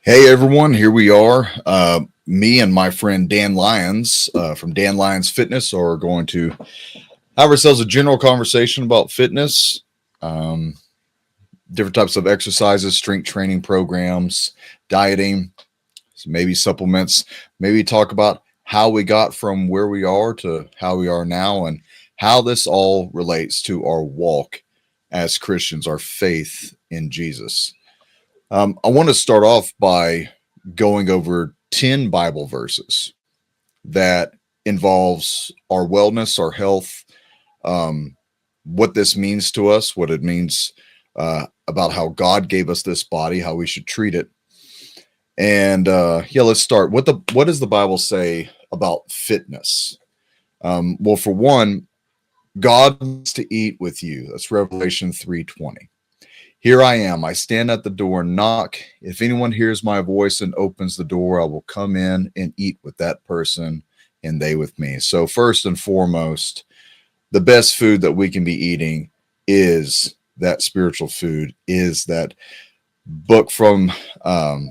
Hey everyone, here we are. Me and my friend Dan Lyons from Dan Lyons Fitness are going to have ourselves a general conversation about fitness, um, different types of exercises, strength training programs, dieting, maybe supplements, maybe talk about how we got from where we are to how we are now and how this all relates to our walk as Christians, our faith in Jesus. I want to start off by going over 10 Bible verses that involves our wellness, our health, um, what this means to us, what it means about how God gave us this body, how we should treat it. And let's start. What does the Bible say about fitness? Well, for one, God wants to eat with you. That's Revelation 3:20. Here I am. I stand at the door and knock. If anyone hears my voice and opens the door, I will come in and eat with that person and they with me. So, first and foremost, the best food that we can be eating is that spiritual food, is that book from the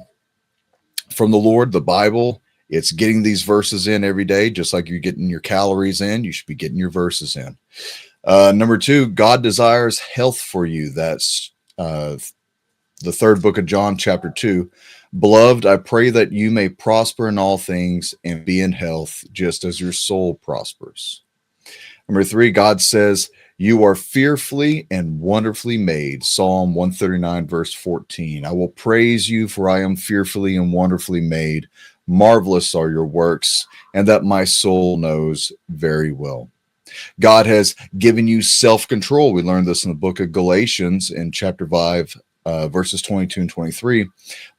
Lord, the Bible. It's getting these verses in every day, just like you're getting your calories in. You should be getting your verses in. Number two, God desires health for you. That's the third book of John, chapter 2. Beloved, I pray that you may prosper in all things and be in health, just as your soul prospers. Number three, God says, you are fearfully and wonderfully made. Psalm 139, verse 14. I will praise you, for I am fearfully and wonderfully made. Marvelous are your works, and that my soul knows very well. God has given you self-control. We learned this in the book of Galatians in chapter 5, verses 22 and 23.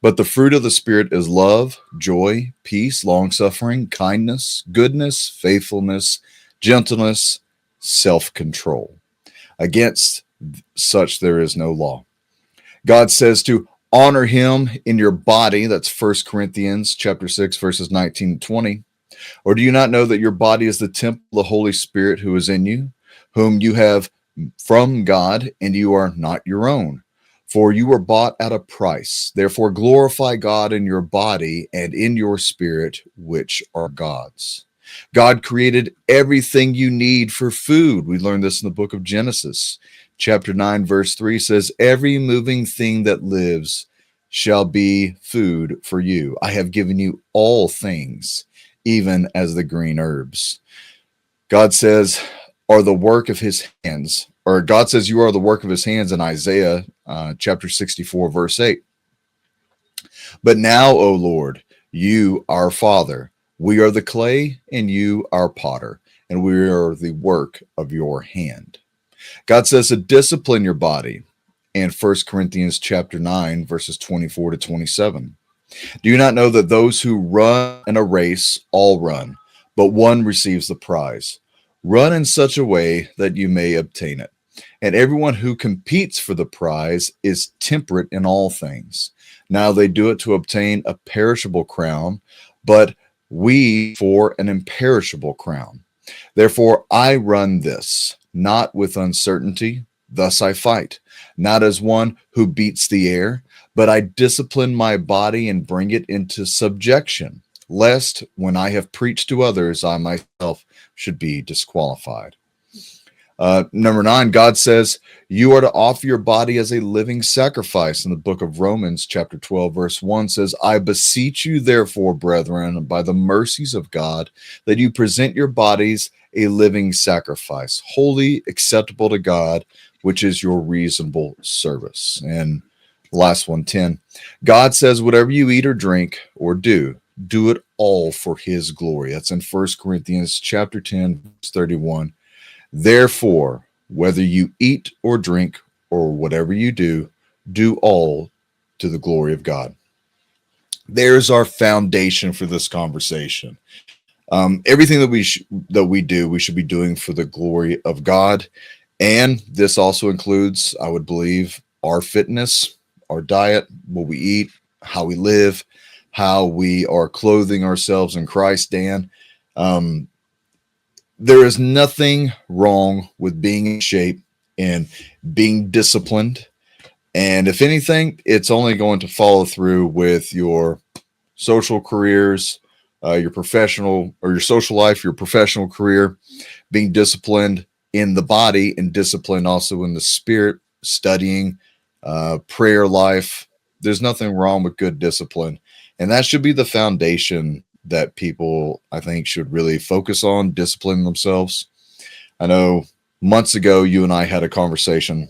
But the fruit of the Spirit is love, joy, peace, long-suffering, kindness, goodness, faithfulness, gentleness, self-control. Against such there is no law. God says to honor him in your body. That's 1 Corinthians chapter 6, verses 19 and 20. Or do you not know that your body is the temple of the Holy Spirit who is in you, whom you have from God, and you are not your own? For you were bought at a price. Therefore glorify God in your body and in your spirit, which are God's. God created everything you need for food. We learned this in the book of Genesis. Chapter 9, verse 3 says, every moving thing that lives shall be food for you. I have given you all things, even as the green herbs. God says, are the work of his hands, or God says you are the work of his hands in Isaiah chapter 64, verse 8. But now, O Lord, you, our Father, we are the clay and you, our potter, and we are the work of your hand. God says to discipline your body in 1 Corinthians chapter 9, verses 24 to 27. Do you not know that those who run in a race all run, but one receives the prize? Run in such a way that you may obtain it. And everyone who competes for the prize is temperate in all things. Now they do it to obtain a perishable crown, but we for an imperishable crown. Therefore I run this, not with uncertainty. Thus I fight, not as one who beats the air, but I discipline my body and bring it into subjection, lest when I have preached to others, I myself should be disqualified. Number 9, God says you are to offer your body as a living sacrifice. In the book of Romans, chapter 12, verse 1 says, I beseech you, therefore, brethren, by the mercies of God, that you present your bodies a living sacrifice, holy, acceptable to God, which is your reasonable service. And last one, 10. God says, whatever you eat or drink or do it all for his glory. That's in 1 Corinthians chapter 10, verse 31. Therefore, whether you eat or drink or whatever you do all to the glory of God. There's our foundation for this conversation. Everything that we do, we should be doing for the glory of God. And this also includes, I would believe, our fitness, our diet, what we eat, how we live, how we are clothing ourselves in Christ, Dan. There is nothing wrong with being in shape and being disciplined. And if anything, it's only going to follow through with your social careers, your professional or your social life, your professional career, being disciplined in the body and disciplined also in the spirit, studying, prayer life. There's nothing wrong with good discipline. And that should be the foundation that people, I think, should really focus on, disciplining themselves. I know months ago, you and I had a conversation.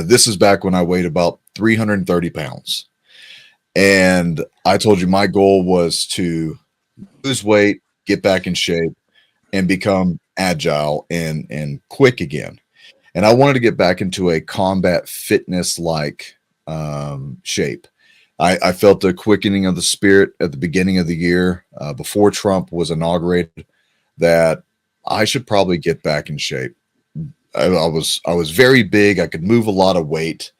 This is back when I weighed about 330 pounds. And I told you my goal was to lose weight, get back in shape, and become agile and quick again. And I wanted to get back into a combat fitness like shape. I felt a quickening of the spirit at the beginning of the year before Trump was inaugurated that I should probably get back in shape. I was very big. I could move a lot of weight.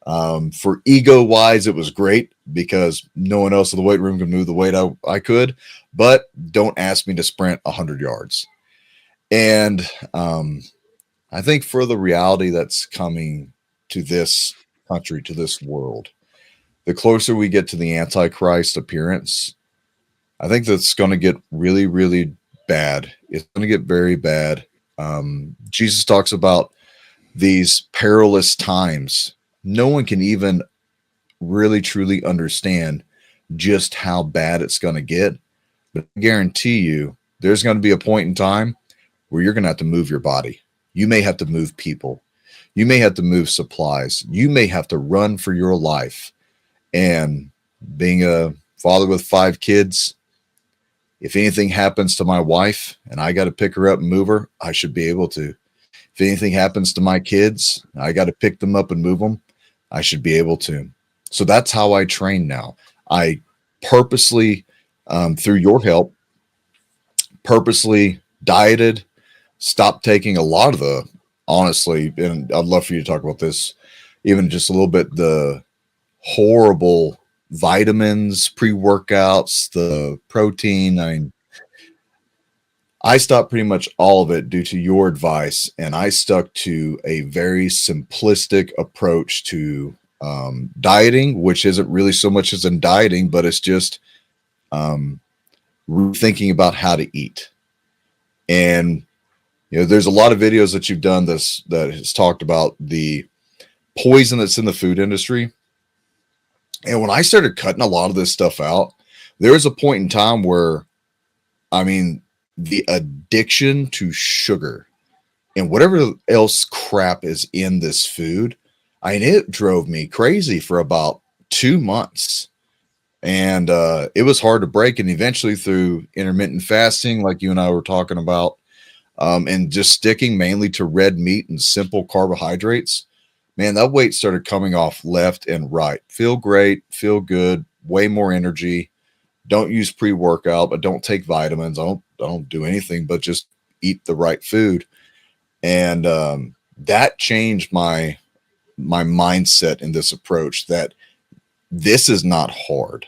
For ego wise, it was great because no one else in the weight room could move the weight I could. But don't ask me to sprint 100 yards. And I think for the reality that's coming to this country, to this world, the closer we get to the Antichrist appearance, I think that's going to get really, really bad. It's going to get very bad. Jesus talks about these perilous times. No one can even really, truly understand just how bad it's going to get. But I guarantee you, there's going to be a point in time where you're going to have to move your body. You may have to move people. You may have to move supplies. You may have to run for your life. And being a father with 5 kids, if anything happens to my wife and I got to pick her up and move her, I should be able to. If anything happens to my kids, I got to pick them up and move them, I should be able to. So that's how I train now. I purposely, through your help, purposely dieted, stopped taking a lot of the, honestly, and I'd love for you to talk about this, even just a little bit, the horrible vitamins, pre-workouts, the protein. I mean, I stopped pretty much all of it due to your advice, and I stuck to a very simplistic approach to dieting, which isn't really so much as in dieting, but it's just thinking about how to eat. And there's a lot of videos that you've done that has talked about the poison that's in the food industry. And when I started cutting a lot of this stuff out, there was a point in time where, I mean, the addiction to sugar and whatever else crap is in this food, I mean, it drove me crazy for about 2 months. And it was hard to break. And eventually through intermittent fasting, like you and I were talking about, and just sticking mainly to red meat and simple carbohydrates, man, that weight started coming off left and right. Feel great, feel good, way more energy. Don't use pre-workout, but don't take vitamins. I don't do anything but just eat the right food. And that changed my mindset in this approach that this is not hard.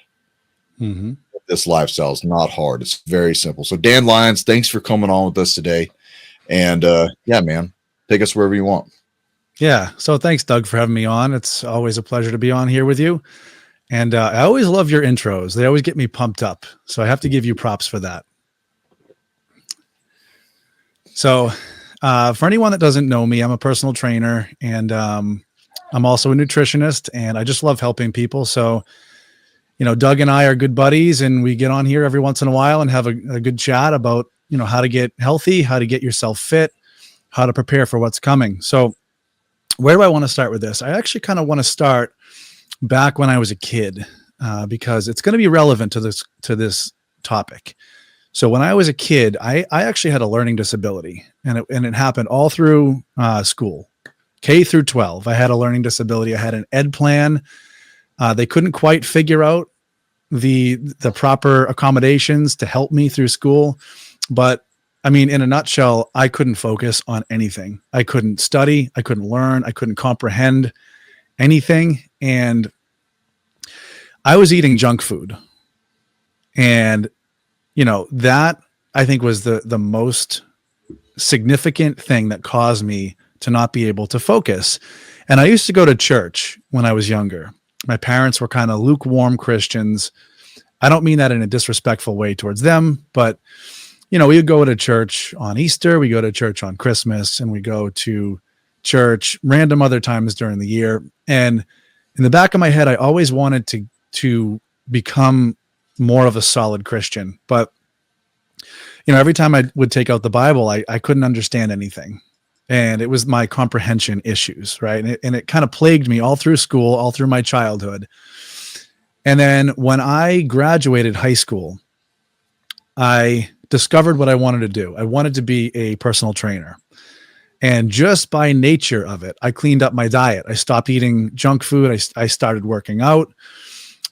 Mm-hmm. This lifestyle is not hard. It's very simple. So Dan Lyons, thanks for coming on with us today. And yeah, man, take us wherever you want. Yeah. So thanks, Doug, for having me on. It's always a pleasure to be on here with you. And I always love your intros. They always get me pumped up. So I have to give you props for that. So for anyone that doesn't know me, I'm a personal trainer, and I'm also a nutritionist, and I just love helping people. So, Doug and I are good buddies, and we get on here every once in a while and have a good chat about, how to get healthy, how to get yourself fit, how to prepare for what's coming. So where do I want to start with this? I actually kind of want to start back when I was a kid, because it's going to be relevant to this topic. So when I was a kid, I actually had a learning disability, and it happened all through school, K through 12. I had a learning disability. I had an ed plan. They couldn't quite figure out the proper accommodations to help me through school. But I mean, in a nutshell, I couldn't focus on anything. I couldn't study. I couldn't learn. I couldn't comprehend anything. And I was eating junk food. And, that I think was the most significant thing that caused me to not be able to focus. And I used to go to church when I was younger. My parents were kind of lukewarm Christians. I don't mean that in a disrespectful way towards them, but we would go to church on Easter, we go to church on Christmas, and we go to church random other times during the year. And in the back of my head, I always wanted to become more of a solid Christian. But, every time I would take out the Bible, I couldn't understand anything. And it was my comprehension issues, right? And it kind of plagued me all through school, all through my childhood. And then when I graduated high school, I discovered what I wanted to do. I wanted to be a personal trainer. And just by nature of it, I cleaned up my diet. I stopped eating junk food. I started working out.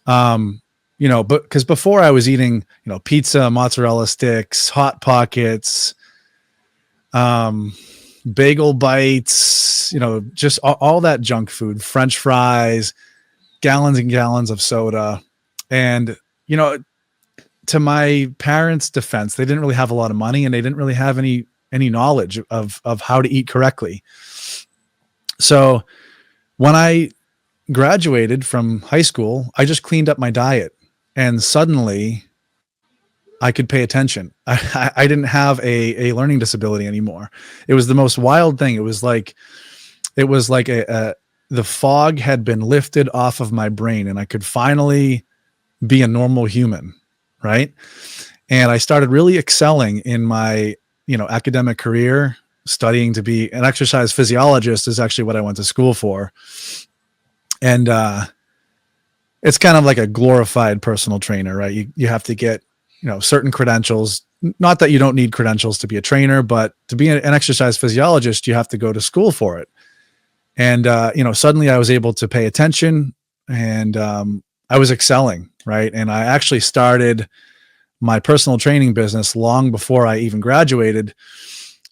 But because before I was eating, pizza, mozzarella sticks, Hot Pockets, bagel bites, just all that junk food, French fries, gallons and gallons of soda. And, to my parents' defense, they didn't really have a lot of money and they didn't really have any knowledge of how to eat correctly. So when I graduated from high school, I just cleaned up my diet and suddenly I could pay attention. I didn't have a learning disability anymore. It was the most wild thing. It was like the fog had been lifted off of my brain and I could finally be a normal human. Right. And I started really excelling in my, academic career. Studying to be an exercise physiologist is actually what I went to school for. And, it's kind of like a glorified personal trainer, right? You have to get, certain credentials, not that you don't need credentials to be a trainer, but to be an exercise physiologist, you have to go to school for it. And, suddenly I was able to pay attention and, I was excelling. Right. And I actually started my personal training business long before I even graduated.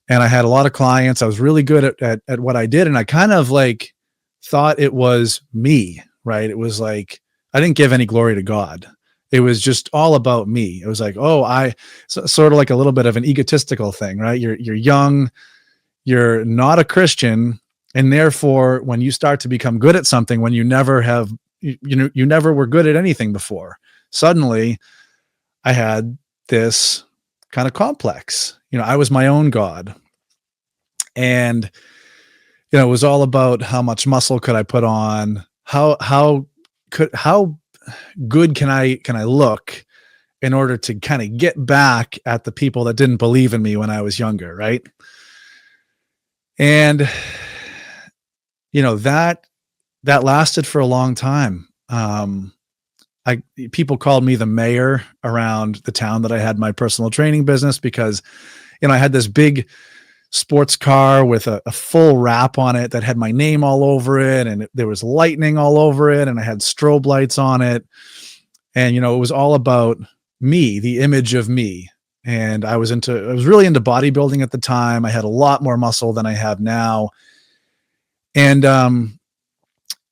And I had a lot of clients. I was really good at what I did. And I kind of like thought it was me, right? It was like, I didn't give any glory to God. It was just all about me. It was like, sort of like a little bit of an egotistical thing, right? You're young, you're not a Christian. And therefore, when you start to become good at something, when you never have, you never were good at anything before, suddenly I had this kind of complex. I was my own God. And, it was all about how much muscle could I put on, how good can I look in order to kind of get back at the people that didn't believe in me when I was younger. Right. And, that lasted for a long time. People called me the mayor around the town that I had my personal training business because, I had this big sports car with a full wrap on it that had my name all over it. And there was lightning all over it. And I had strobe lights on it. And, it was all about me, the image of me. And I was really into bodybuilding at the time. I had a lot more muscle than I have now. And,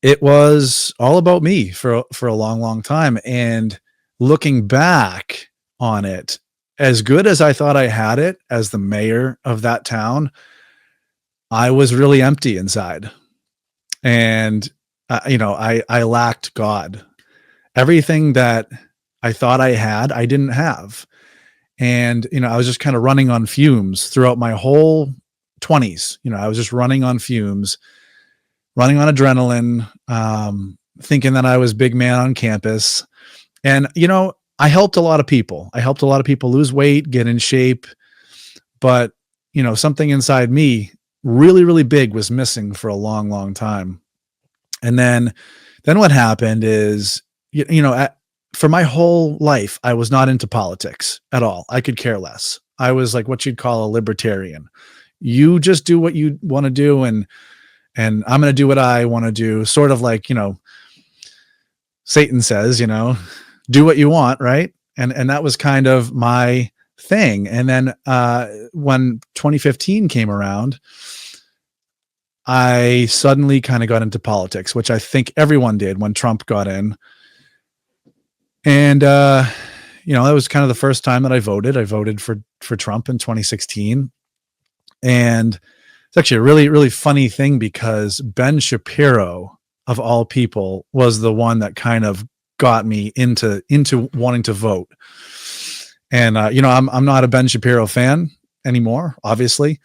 it was all about me for a long, long time. And looking back on it, as good as I thought I had it as the mayor of that town, I was really empty inside. And, I lacked God. Everything that I thought I had, I didn't have. And, I was just kind of running on fumes throughout my whole 20s. I was just running on fumes, running on adrenaline, thinking that I was big man on campus. And, I helped a lot of people. I helped a lot of people lose weight, get in shape. But, something inside me really, really big was missing for a long, long time. And then what happened is, for my whole life, I was not into politics at all. I could care less. I was like what you'd call a libertarian. You just do what you want to do. And I'm going to do what I want to do. Sort of like, Satan says, do what you want. Right. And that was kind of my thing. And then, when 2015 came around, I suddenly kind of got into politics, which I think everyone did when Trump got in. And, that was kind of the first time that I voted. I voted for Trump in 2016. And it's actually a really, really funny thing because Ben Shapiro, of all people, was the one that kind of got me into wanting to vote. And I'm not a Ben Shapiro fan anymore, obviously.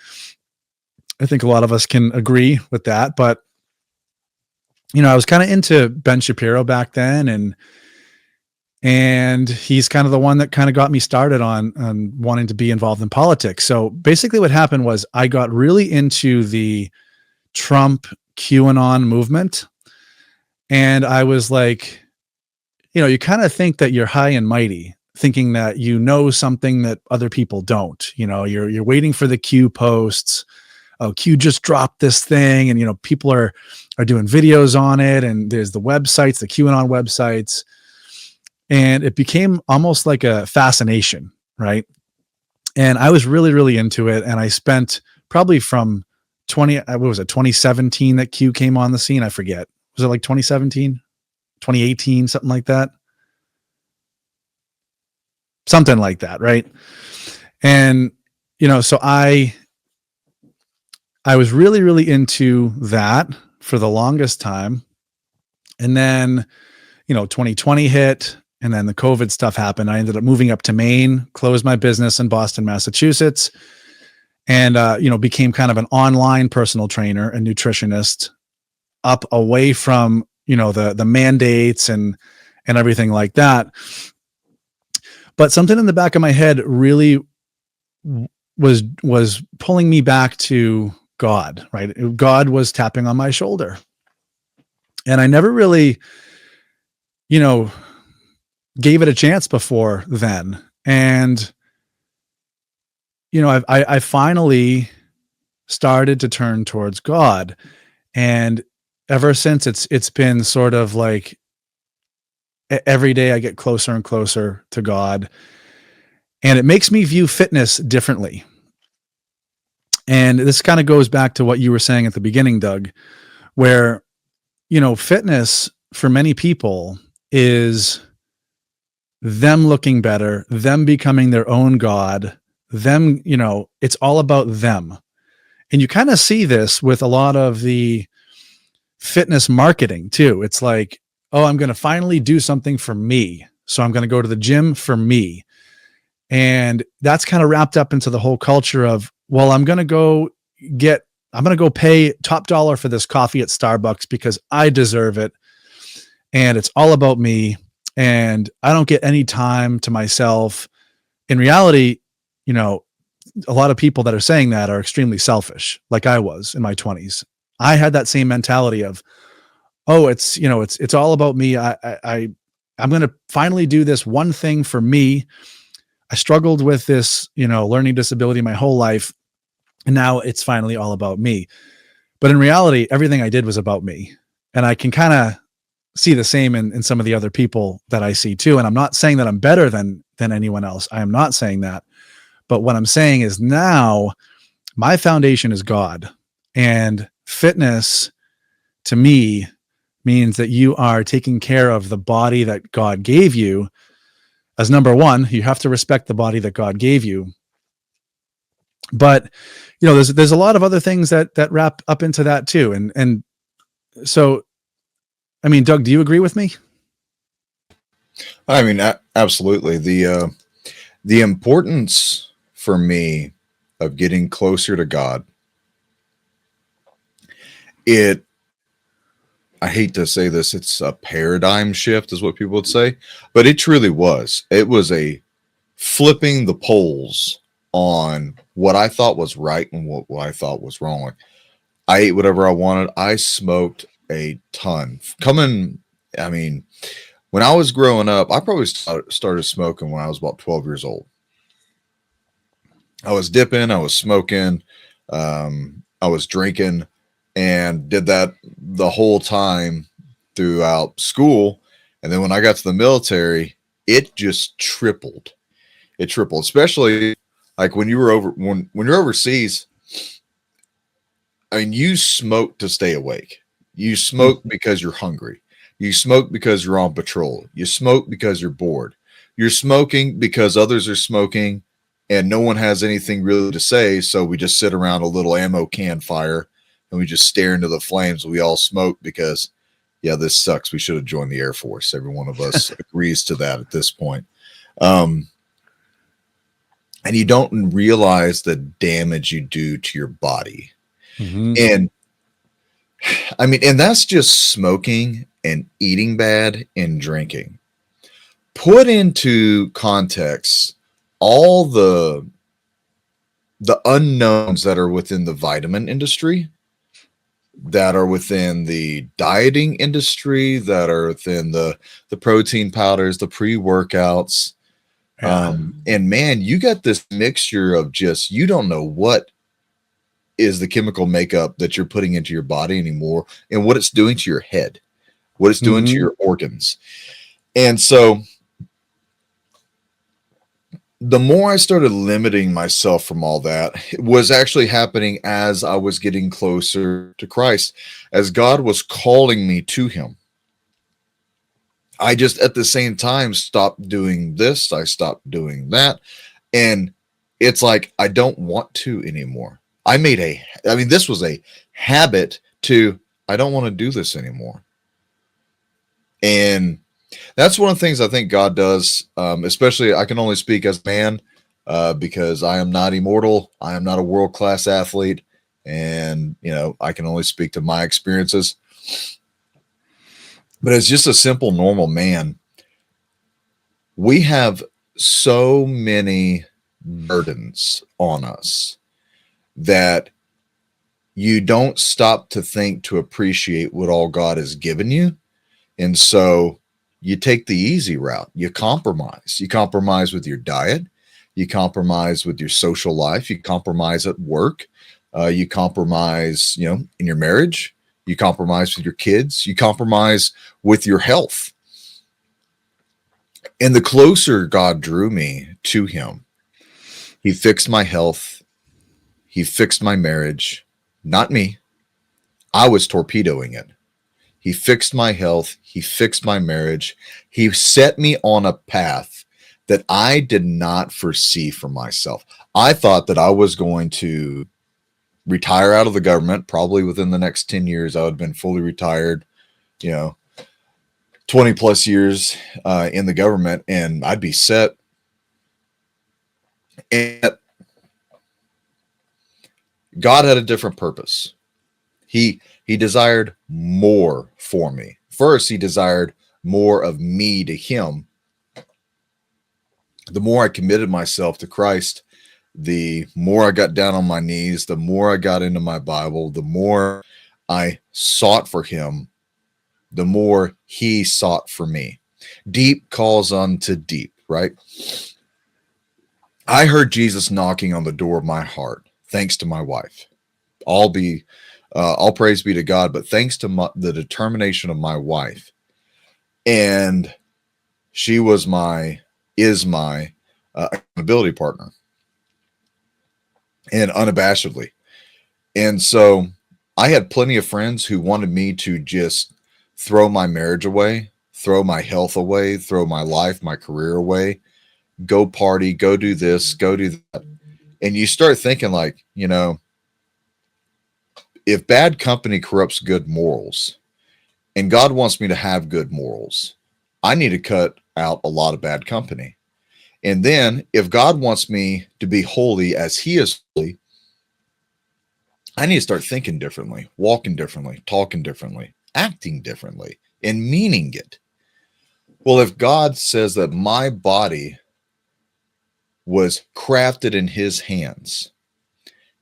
I think a lot of us can agree with that, but I was kind of into Ben Shapiro back then, and he's kind of the one that kind of got me started on wanting to be involved in politics. So basically what happened was I got really into the Trump QAnon movement, and I was like, you kind of think that you're high and mighty, thinking that something that other people don't. You're waiting for the Q posts. Oh, Q just dropped this thing, and people are doing videos on it, and there's the websites, the QAnon websites, and it became almost like a fascination, right? And I was really, really into it, and I spent probably from 2017 that Q came on the scene? I forget. Was it like 2017, 2018, something like that? Something like that, right? And so I was really, really into that for the longest time. And then, 2020 hit, and then the COVID stuff happened. I ended up moving up to Maine, closed my business in Boston, Massachusetts, and, became kind of an online personal trainer and nutritionist, up away from, the mandates and everything like that. But something in the back of my head really was pulling me back to God, right? God was tapping on my shoulder. And I never really, gave it a chance before then. And, I finally started to turn towards God. And ever since, it's been sort of like every day I get closer and closer to God. And it makes me view fitness differently. And this kind of goes back to what you were saying at the beginning, Doug, where, fitness for many people is them looking better, them becoming their own God, them, it's all about them. And you kind of see this with a lot of the fitness marketing too. It's like, oh, I'm going to finally do something for me. So I'm going to go to the gym for me. And that's kind of wrapped up into the whole culture of, well, I'm going to go pay top dollar for this coffee at Starbucks because I deserve it. And it's all about me. And I don't get any time to myself. In reality, a lot of people that are saying that are extremely selfish, like I was in my 20s. I had that same mentality of, oh, it's all about me. I'm going to finally do this one thing for me. I struggled with this, learning disability my whole life. And now it's finally all about me. But in reality, everything I did was about me. And I can kind of see the same in some of the other people that I see too. And I'm not saying that I'm better than anyone else. I am not saying that. But what I'm saying is now my foundation is God, and fitness to me means that you are taking care of the body that God gave you. As number one, you have to respect the body that God gave you. But, there's a lot of other things that wrap up into that too. And so, I mean, Doug, do you agree with me? I mean, absolutely. The importance for me of getting closer to God, I hate to say this, it's a paradigm shift is what people would say, but it truly was. It was a flipping the poles on what I thought was right and what I thought was wrong. Like, I ate whatever I wanted. I smoked a ton. When I was growing up, I probably started smoking when I was about 12 years old. I was dipping, I was smoking, I was drinking, and did that the whole time throughout school. And then when I got to the military, it just tripled. It tripled, especially like when you're overseas. I mean, you smoke to stay awake. You smoke because you're hungry. You smoke because you're on patrol. You smoke because you're bored. You're smoking because others are smoking and no one has anything really to say. So we just sit around a little ammo can fire and we just stare into the flames. We all smoke because, yeah, this sucks. We should have joined the Air Force. Every one of us agrees to that at this point. And you don't realize the damage you do to your body. Mm-hmm. And I mean, and that's just smoking and eating bad and drinking. Put into context all the unknowns that are within the vitamin industry, that are within the dieting industry, that are within the protein powders, the pre-workouts. Yeah. And man, you got this mixture of just, you don't know what is the chemical makeup that you're putting into your body anymore, and what it's doing to your head, what it's doing to Mm-hmm. your organs. And so the more I started limiting myself from all that, it was actually happening as I was getting closer to Christ, as God was calling me to him. I just at the same time stopped doing this, I stopped doing that, and it's like I don't want to anymore. This was a habit to, I don't want to do this anymore. And that's one of the things I think God does, especially I can only speak as a man, because I am not immortal. I am not a world-class athlete. And, I can only speak to my experiences. But as just a simple, normal man, we have so many burdens on us that you don't stop to think to appreciate what all God has given you. And so you take the easy route. You compromise. You compromise with your diet. You compromise with your social life. You compromise at work. You compromise, in your marriage. You compromise with your kids. You compromise with your health. And the closer God drew me to him, he fixed my health. He fixed my marriage. Not me. I was torpedoing it. He fixed my health. He fixed my marriage. He set me on a path that I did not foresee for myself. I thought that I was going to retire out of the government. Probably within the next 10 years, I would have been fully retired, 20 plus years in the government, and I'd be set. And God had a different purpose. He desired more for me. First, he desired more of me to him. The more I committed myself to Christ, the more I got down on my knees, the more I got into my Bible, the more I sought for him, the more he sought for me. Deep calls unto deep, right? I heard Jesus knocking on the door of my heart, thanks to my wife. All praise be to God, but thanks to the determination of my wife. And she is my accountability partner, and unabashedly. And so I had plenty of friends who wanted me to just throw my marriage away, throw my health away, throw my life, my career away, go party, go do this, go do that. And you start thinking like, if bad company corrupts good morals, and God wants me to have good morals, I need to cut out a lot of bad company. And then if God wants me to be holy as he is holy, I need to start thinking differently, walking differently, talking differently, acting differently, and meaning it. Well, if God says that my body was crafted in his hands,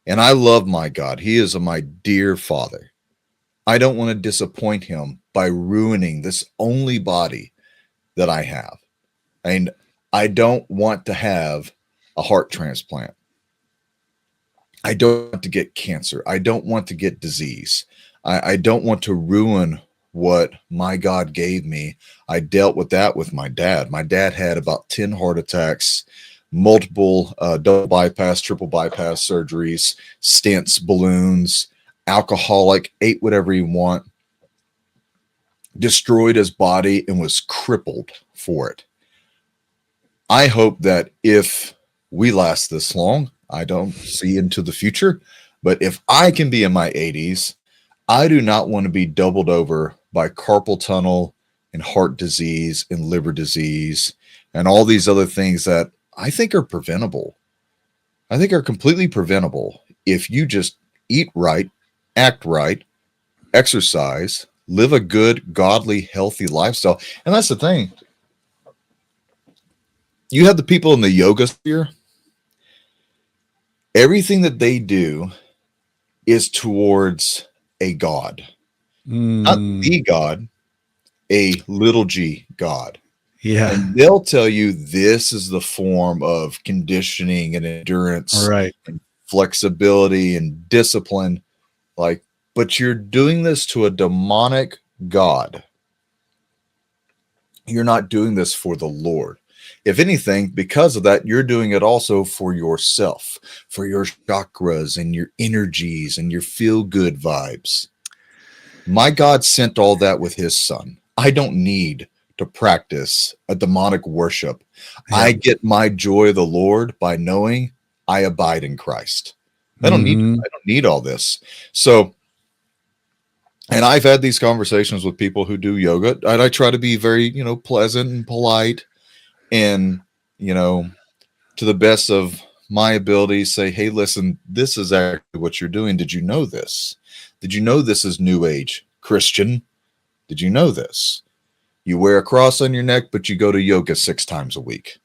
and I love my God, he is my dear Father, I don't want to disappoint him by ruining this only body that I have. And I don't want to have a heart transplant. I don't want to get cancer. I don't want to get disease. I don't want to ruin what my God gave me. I dealt with that with my dad. My dad had about 10 heart attacks, multiple double bypass, triple bypass surgeries, stents, balloons, alcoholic, ate whatever he want, destroyed his body and was crippled for it. I hope that if we last this long. I don't see into the future. But if I can be in my 80s, I do not want to be doubled over by carpal tunnel and heart disease and liver disease and all these other things that I think are preventable. I think are completely preventable if you just eat right, act right, exercise, live a good, godly, healthy lifestyle. And that's the thing. You have the people in the yoga sphere. Everything that they do is towards a God, not the God, a little g God. Yeah. And they'll tell you this is the form of conditioning and endurance Right. and flexibility and discipline. Like, but you're doing this to a demonic God. You're not doing this for the Lord. If anything, because of that, you're doing it also for yourself, for your chakras and your energies and your feel-good vibes. My God sent all that with his son. I don't need to practice a demonic worship. Yeah. I get my joy of the Lord by knowing I abide in Christ. I don't need all this. So, and I've had these conversations with people who do yoga, and I try to be very, pleasant and polite, and, to the best of my ability, say, hey, listen, this is actually what you're doing. Did you know this? Did you know this is New Age Christian? Did you know this? You wear a cross on your neck, but you go to yoga 6 times a week.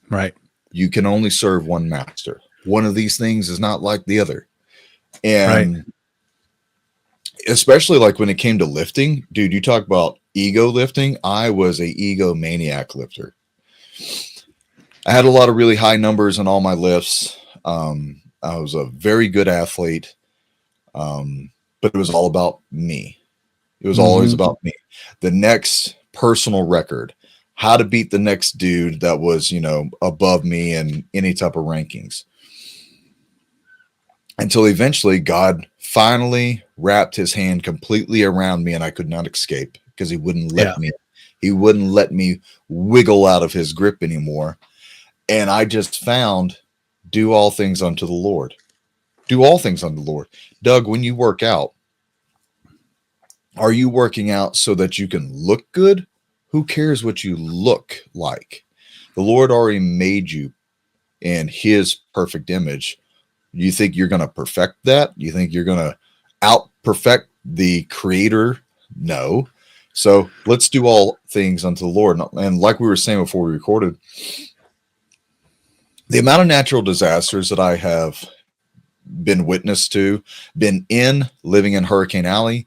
Right. You can only serve one master. One of these things is not like the other. And especially like when it came to lifting, dude, you talk about ego lifting. I was a ego maniac lifter. I had a lot of really high numbers in all my lifts. I was a very good athlete, but it was all about me. It was always about me. The next personal record, how to beat the next dude that was, above me in any type of rankings. Until eventually God finally wrapped his hand completely around me and I could not escape because he wouldn't let me. He wouldn't let me wiggle out of his grip anymore. And I just found, do all things unto the Lord. Do all things unto the Lord. Doug, when you work out, are you working out so that you can look good? Who cares what you look like? The Lord already made you in his perfect image. You think you're going to perfect that? You think you're going to out perfect the creator? No. So let's do all things unto the Lord. And like we were saying before we recorded, the amount of natural disasters that I have been witness to, been in, living in Hurricane Alley,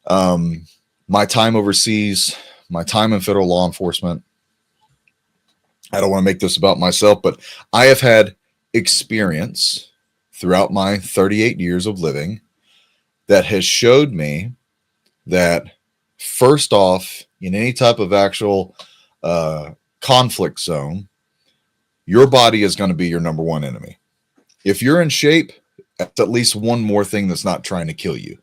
my time overseas, my time in federal law enforcement. I don't want to make this about myself, but I have had experience throughout my 38 years of living that has showed me that first off, in any type of actual conflict zone, your body is going to be your number one enemy. If you're in shape, that's at least one more thing that's not trying to kill you.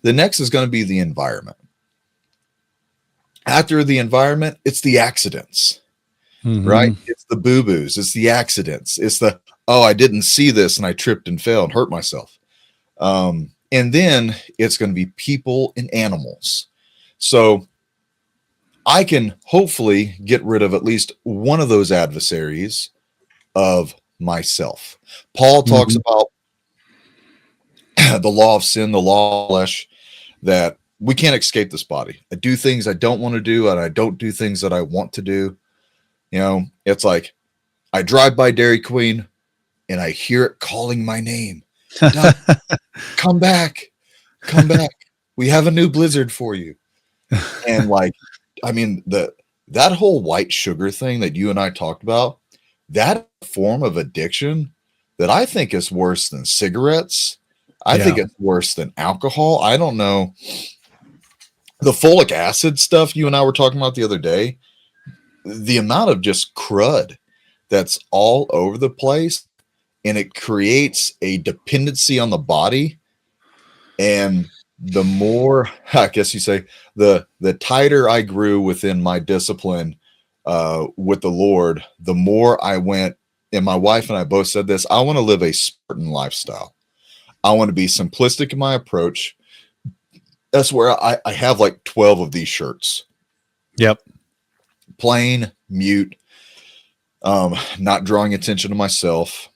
The next is going to be the environment. After the environment, it's the accidents, right? It's the boo-boos. It's the accidents. It's the, oh, I didn't see this and I tripped and fell and hurt myself. And then it's going to be people and animals. So I can hopefully get rid of at least one of those adversaries of myself. Paul talks about the law of sin, the law of flesh, that we can't escape this body. I do things I don't want to do, and I don't do things that I want to do. It's like I drive by Dairy Queen and I hear it calling my name. Doug, come back. Come back. We have a new blizzard for you. And that whole white sugar thing that you and I talked about, that form of addiction that I think is worse than cigarettes. I think it's worse than alcohol. I don't know. The folic acid stuff you and I were talking about the other day, the amount of just crud that's all over the place, and it creates a dependency on the body. And the more, I guess you say, the tighter I grew within my discipline with the Lord, the more I went and my wife and I both said this, I want to live a Spartan lifestyle. I want to be simplistic in my approach. That's where I have like 12 of these shirts. Yep. Plain, mute, not drawing attention to myself.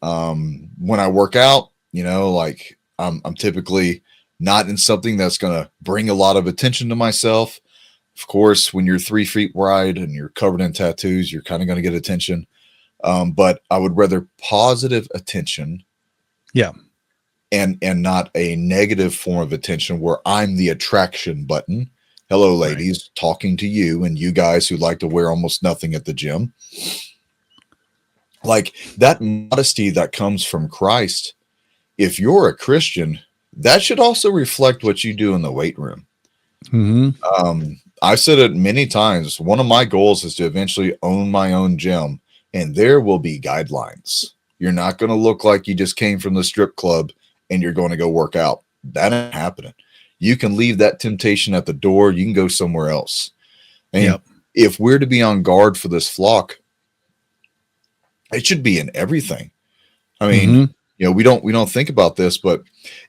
When I work out, like I'm typically not in something that's going to bring a lot of attention to myself. Of course, when you're 3 feet wide and you're covered in tattoos, you're kind of going to get attention. But I would rather positive attention. Yeah. And not a negative form of attention where I'm the attraction button. Hello, ladies, talking to you and you guys who like to wear almost nothing at the gym. Like that modesty that comes from Christ. If you're a Christian, that should also reflect what you do in the weight room. Mm-hmm. I've said it many times. One of my goals is to eventually own my own gym, and there will be guidelines. You're not going to look like you just came from the strip club and you're going to go work out. That ain't happening. You can leave that temptation at the door. You can go somewhere else. And if we're to be on guard for this flock, it should be in everything. I mean, we don't think about this, but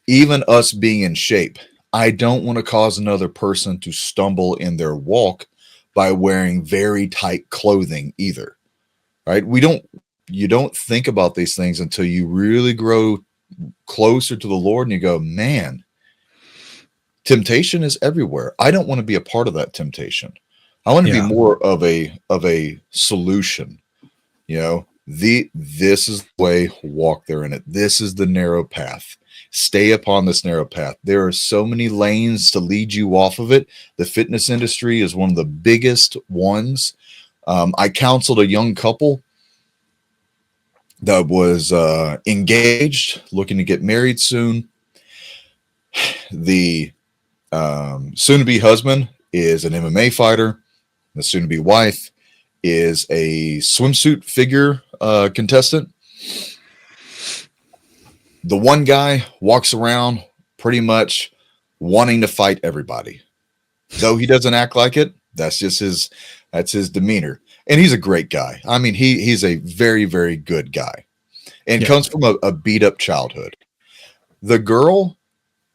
even us being in shape, I don't want to cause another person to stumble in their walk by wearing very tight clothing either. Right? You don't think about these things until you really grow closer to the Lord and you go, man, temptation is everywhere. I don't want to be a part of that temptation. I want to be more of a solution. This is the way, walk there in it. This is the narrow path. Stay upon this narrow path. There are so many lanes to lead you off of it. The fitness industry is one of the biggest ones. I counseled a young couple that was engaged, looking to get married soon. The soon-to-be husband is an MMA fighter. The soon-to-be wife is a swimsuit figure contestant. The one guy walks around pretty much wanting to fight everybody. Though he doesn't act like it, that's his demeanor. And he's a great guy. I mean, he's a very, very good guy and comes from a beat up childhood. The girl,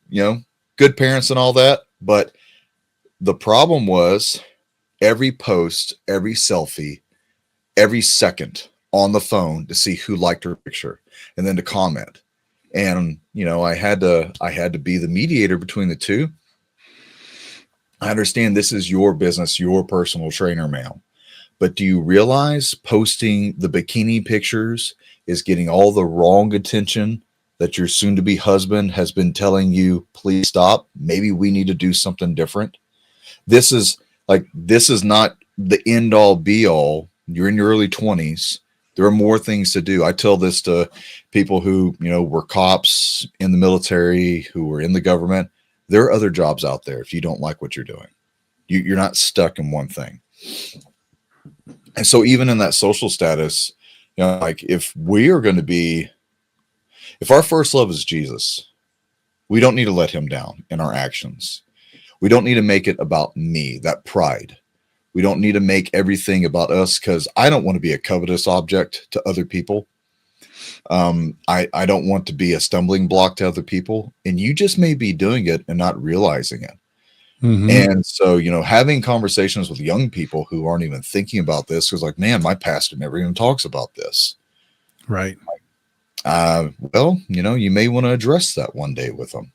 good parents and all that. But the problem was every post, every selfie, every second on the phone to see who liked her picture and then to comment. And, I had to be the mediator between the two. I understand this is your business, your personal trainer, ma'am. But do you realize posting the bikini pictures is getting all the wrong attention that your soon-to-be husband has been telling you, please stop. Maybe we need to do something different. This is not the end-all, be-all. You're in your early 20s. There are more things to do. I tell this to people who, were cops in the military, who were in the government. There are other jobs out there if you don't like what you're doing. You're not stuck in one thing. And so even in that social status, if we are going to be, if our first love is Jesus, we don't need to let him down in our actions. We don't need to make it about me, that pride. We don't need to make everything about us because I don't want to be a covetous object to other people. I don't want to be a stumbling block to other people. And you just may be doing it and not realizing it. Mm-hmm. And so, having conversations with young people who aren't even thinking about this was like, man, my pastor never even talks about this. Right. Well, you may want to address that one day with them.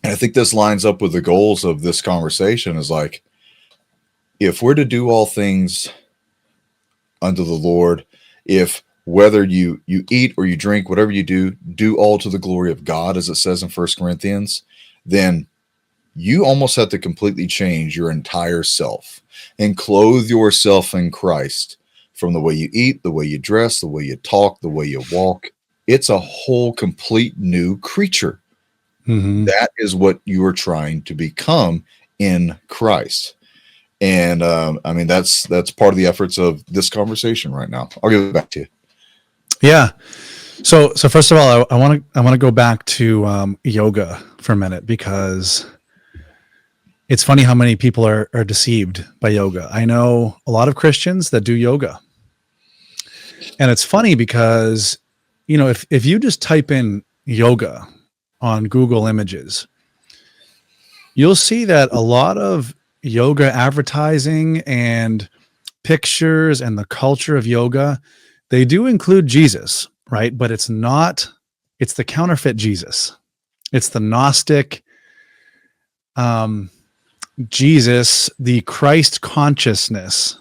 And I think this lines up with the goals of this conversation is like, if we're to do all things unto the Lord, if whether you eat or you drink, whatever you do all to the glory of God, as it says in 1 Corinthians, then you almost have to completely change your entire self and clothe yourself in Christ from the way you eat, the way you dress, the way you talk, the way you walk. It's a whole complete new creature. Mm-hmm. That is what you are trying to become in Christ. And that's part of the efforts of this conversation right now. I'll give it back to you. Yeah. So first of all, I want to go back to yoga for a minute, because it's funny how many people are deceived by yoga. I know a lot of Christians that do yoga, And it's funny because, if you just type in yoga on Google Images, you'll see that a lot of yoga advertising and pictures and the culture of yoga, they do include Jesus, right? But it's the counterfeit Jesus. It's the Gnostic Jesus, the Christ consciousness.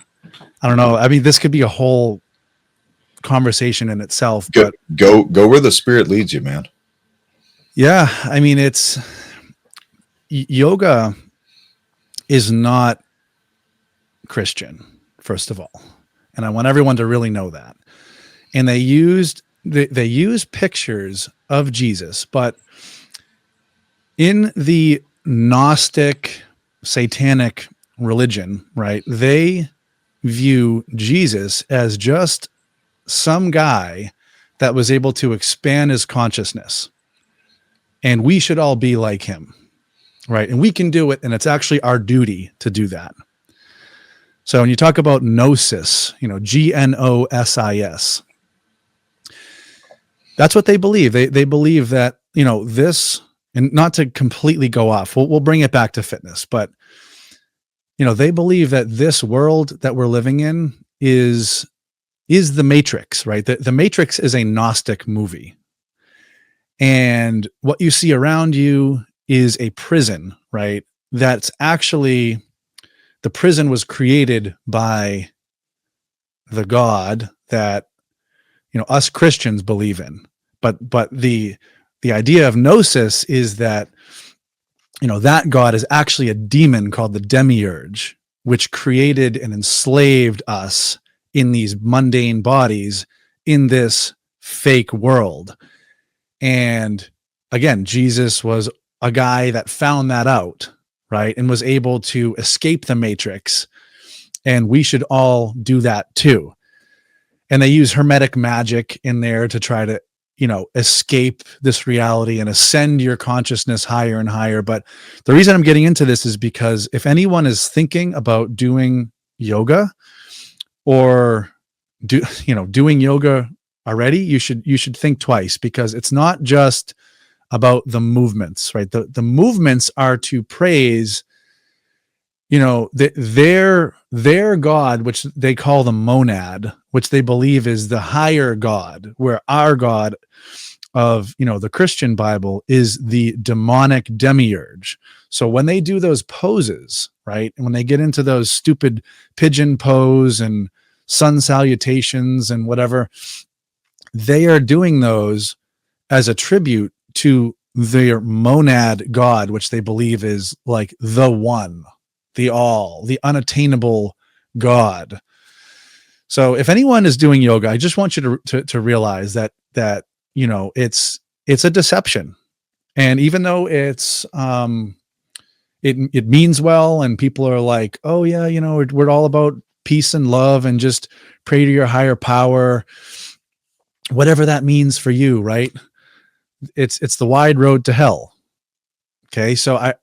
I don't know. I mean, this could be a whole conversation in itself, but go where the spirit leads you, man. Yeah, I mean, yoga is not Christian, first of all, and I want everyone to really know that. And they used pictures of Jesus, but in the Gnostic satanic religion, right, they view Jesus as just some guy that was able to expand his consciousness, and we should all be like him, right? And we can do it, and it's actually our duty to do that. So when you talk about gnosis, Gnosis, that's what they believe. They believe that, this, and not to completely go off, we'll bring it back to fitness, but they believe that this world that we're living in is the Matrix, right? The Matrix is a Gnostic movie. And what you see around you is a prison, right? That's actually, the prison was created by the God that, us Christians believe in. But the idea of gnosis is that, that God is actually a demon called the demiurge, which created and enslaved us in these mundane bodies in this fake world. And again, Jesus was a guy that found that out, right? And was able to escape the Matrix. And we should all do that too. And they use hermetic magic in there to try to, escape this reality and ascend your consciousness higher and higher. But the reason I'm getting into this is because if anyone is thinking about doing yoga or doing yoga already, you should think twice, because it's not just about the movements, right? The movements are to praise, their God, which they call the monad, which they believe is the higher God, where our God of, the Christian Bible is the demonic demiurge. So when they do those poses, right, and when they get into those stupid pigeon pose and sun salutations and whatever, they are doing those as a tribute to their monad God, which they believe is like the one, the all, the unattainable God. So if anyone is doing yoga, I just want you to realize that it's a deception. And even though it's it means well, and people are like, oh yeah, we're all about peace and love and just pray to your higher power, whatever that means for you, right? It's the wide road to hell. Okay, so I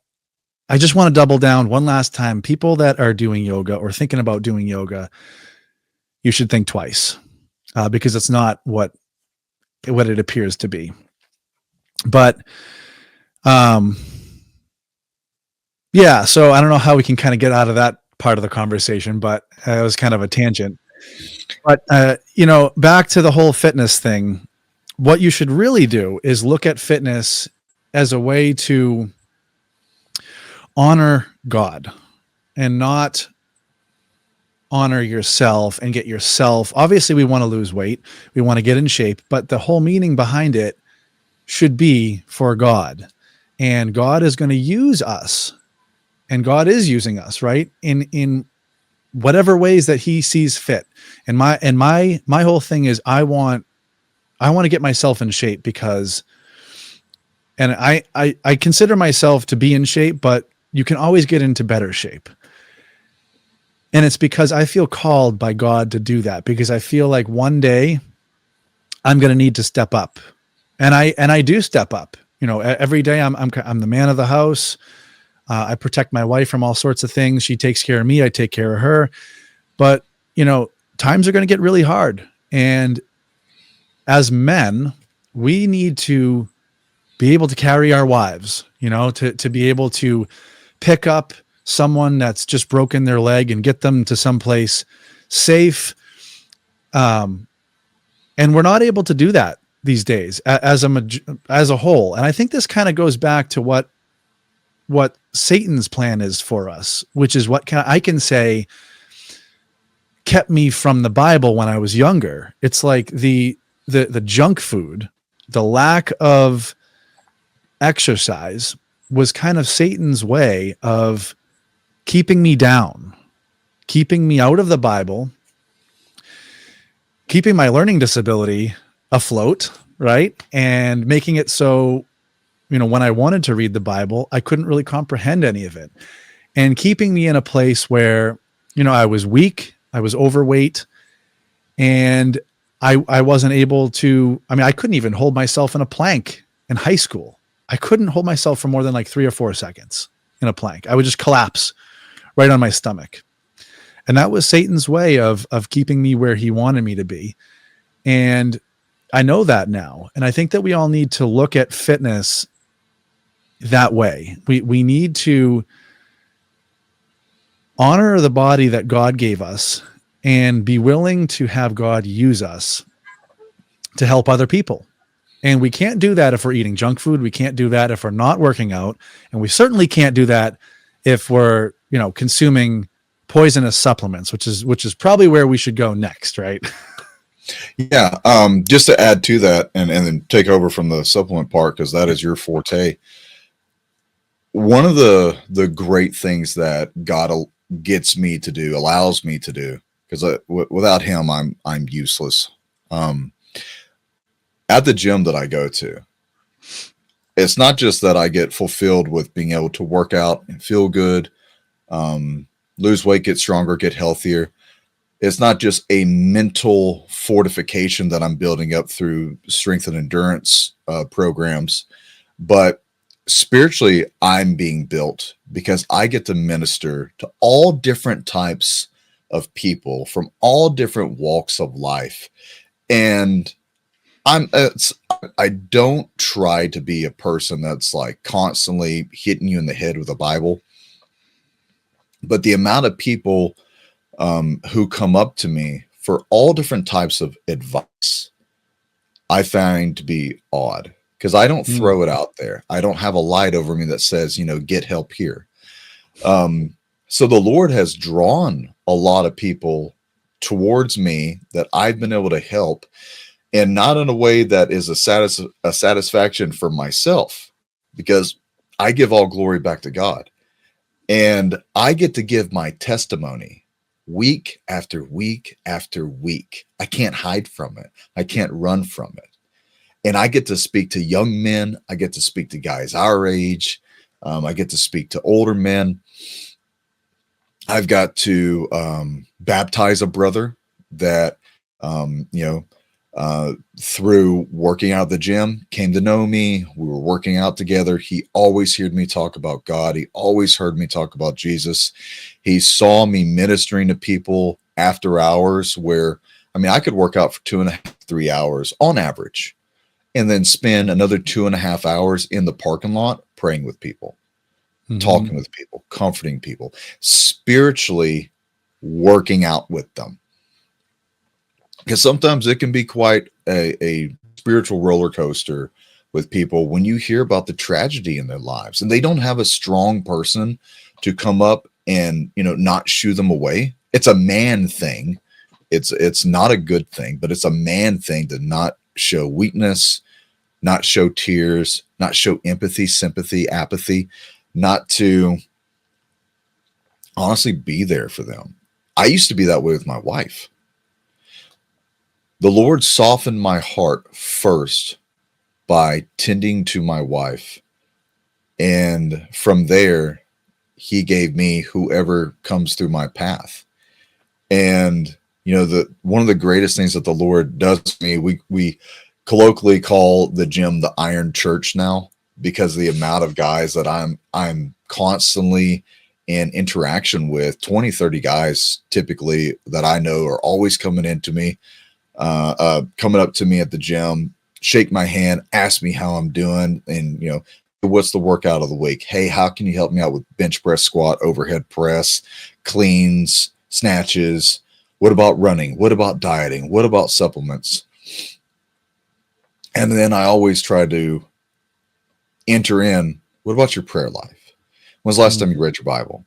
just want to double down one last time. People that are doing yoga or thinking about doing yoga, you should think twice, because it's not what it appears to be. But yeah, so I don't know how we can kind of get out of that part of the conversation, but it was kind of a tangent. But back to the whole fitness thing. What you should really do is look at fitness as a way to honor God and not honor yourself and get yourself. Obviously, we want to lose weight. We want to get in shape, but the whole meaning behind it should be for God. And God is going to use us, and God is using us, right? In whatever ways that he sees fit. And my whole thing is I want to get myself in shape, because, and I consider myself to be in shape, but you can always get into better shape. And it's because I feel called by God to do that, because I feel like one day I'm going to need to step up, and I do step up. Every day I'm the man of the house. I protect my wife from all sorts of things. She takes care of me. I take care of her. But times are going to get really hard, And as men, we need to be able to carry our wives, to be able to pick up someone that's just broken their leg and get them to someplace safe. And we're not able to do that these days as a whole. And I think this kind of goes back to what Satan's plan is for us, which is what I can say kept me from the Bible when I was younger. It's like the junk food, the lack of exercise was kind of Satan's way of keeping me down, keeping me out of the Bible, keeping my learning disability afloat, right? And making it so, when I wanted to read the Bible, I couldn't really comprehend any of it, and keeping me in a place where, I was weak, I was overweight, and I wasn't able to, I couldn't even hold myself in a plank in high school. I couldn't hold myself for more than like 3 or 4 seconds in a plank. I would just collapse right on my stomach. And that was Satan's way of keeping me where he wanted me to be. And I know that now. And I think that we all need to look at fitness that way. We need to honor the body that God gave us and be willing to have God use us to help other people. And we can't do that if we're eating junk food. We can't do that if we're not working out. And we certainly can't do that if we're, consuming poisonous supplements, which is probably where we should go next, right? Yeah. Just to add to that and then take over from the supplement part, because that is your forte. One of the great things that God gets me to do, allows me to do, because without him, I'm useless. At the gym that I go to, it's not just that I get fulfilled with being able to work out and feel good, lose weight, get stronger, get healthier. It's not just a mental fortification that I'm building up through strength and endurance programs, but spiritually I'm being built because I get to minister to all different types of people from all different walks of life. And I don't try to be a person that's like constantly hitting you in the head with a Bible, but the amount of people who come up to me for all different types of advice, I find to be odd, because I don't throw it out there. I don't have a light over me that says, get help here. So the Lord has drawn a lot of people towards me that I've been able to help, and not in a way that is a satisfaction for myself, because I give all glory back to God. And I get to give my testimony week after week after week. I can't hide from it. I can't run from it. And I get to speak to young men. I get to speak to guys our age. I get to speak to older men. I've got to baptize a brother that, through working out at the gym, came to know me. We were working out together. He always heard me talk about God. He always heard me talk about Jesus. He saw me ministering to people after hours where, I could work out for 2.5, 3 hours on average, and then spend another 2.5 hours in the parking lot praying with people, talking with people, comforting people, spiritually working out with them. Because sometimes it can be quite a spiritual roller coaster with people when you hear about the tragedy in their lives and they don't have a strong person to come up and, not shoo them away. It's a man thing. It's not a good thing, but it's a man thing to not show weakness, not show tears, not show empathy, sympathy, apathy, not to honestly be there for them. I used to be that way with my wife. The Lord softened my heart first by tending to my wife. And from there, he gave me whoever comes through my path. And, one of the greatest things that the Lord does to me, we colloquially call the gym the Iron Church now, because of the amount of guys that I'm constantly in interaction with. 20, 30 guys typically that I know are always coming into me. coming up to me at the gym, shake my hand, ask me how I'm doing, and what's the workout of the week? Hey, how can you help me out with bench press, squat, overhead press, cleans, snatches? What about running? What about dieting? What about supplements? And then I always try to enter in, what about your prayer life? When's the last time you read your Bible?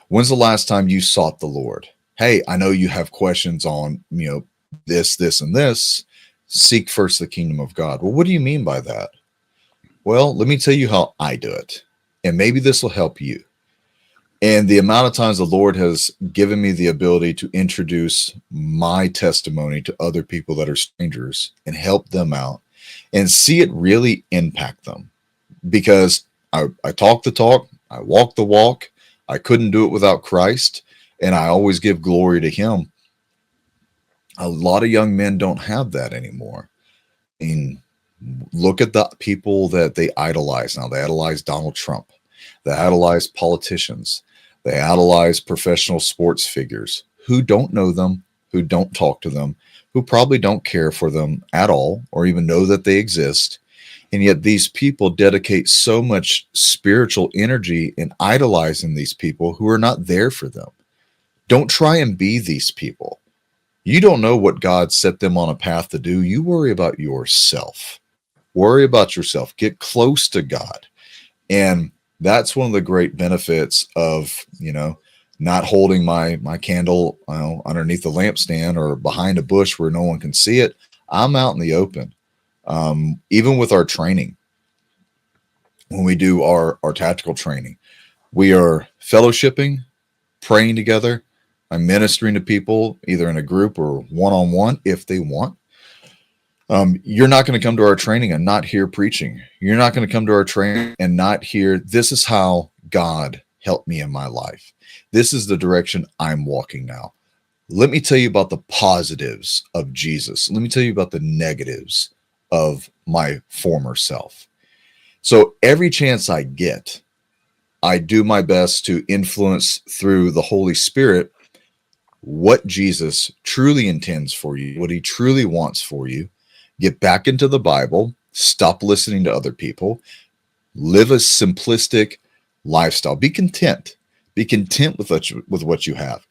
When's the last time you sought the Lord? Hey, I know you have questions on, this, this, and this. Seek first the kingdom of God. Well, what do you mean by that? Well, let me tell you how I do it. And maybe this will help you. And the amount of times the Lord has given me the ability to introduce my testimony to other people that are strangers and help them out and see it really impact them. Because I talk the talk, I walk the walk. I couldn't do it without Christ, and I always give glory to him. A lot of young men don't have that anymore. I mean, look at the people that they idolize now. They idolize Donald Trump. They idolize politicians. They idolize professional sports figures who don't know them, who don't talk to them, who probably don't care for them at all or even know that they exist. And yet these people dedicate so much spiritual energy in idolizing these people who are not there for them. Don't try and be these people. You don't know what God set them on a path to do. You worry about yourself. Worry about yourself. Get close to God. And that's one of the great benefits of, not holding my candle underneath the lampstand or behind a bush where no one can see it. I'm out in the open. Even with our training, when we do our tactical training, we are fellowshipping, praying together. I'm ministering to people either in a group or one-on-one if they want. You're not going to come to our training and not hear preaching. You're not going to come to our training and not hear, this is how God helped me in my life. This is the direction I'm walking now. Let me tell you about the positives of Jesus. Let me tell you about the negatives of my former self. So every chance I get, I do my best to influence through the Holy Spirit what Jesus truly intends for you, what he truly wants for you. Get back into the Bible, stop listening to other people, live a simplistic lifestyle. Be content. Be content with what you have.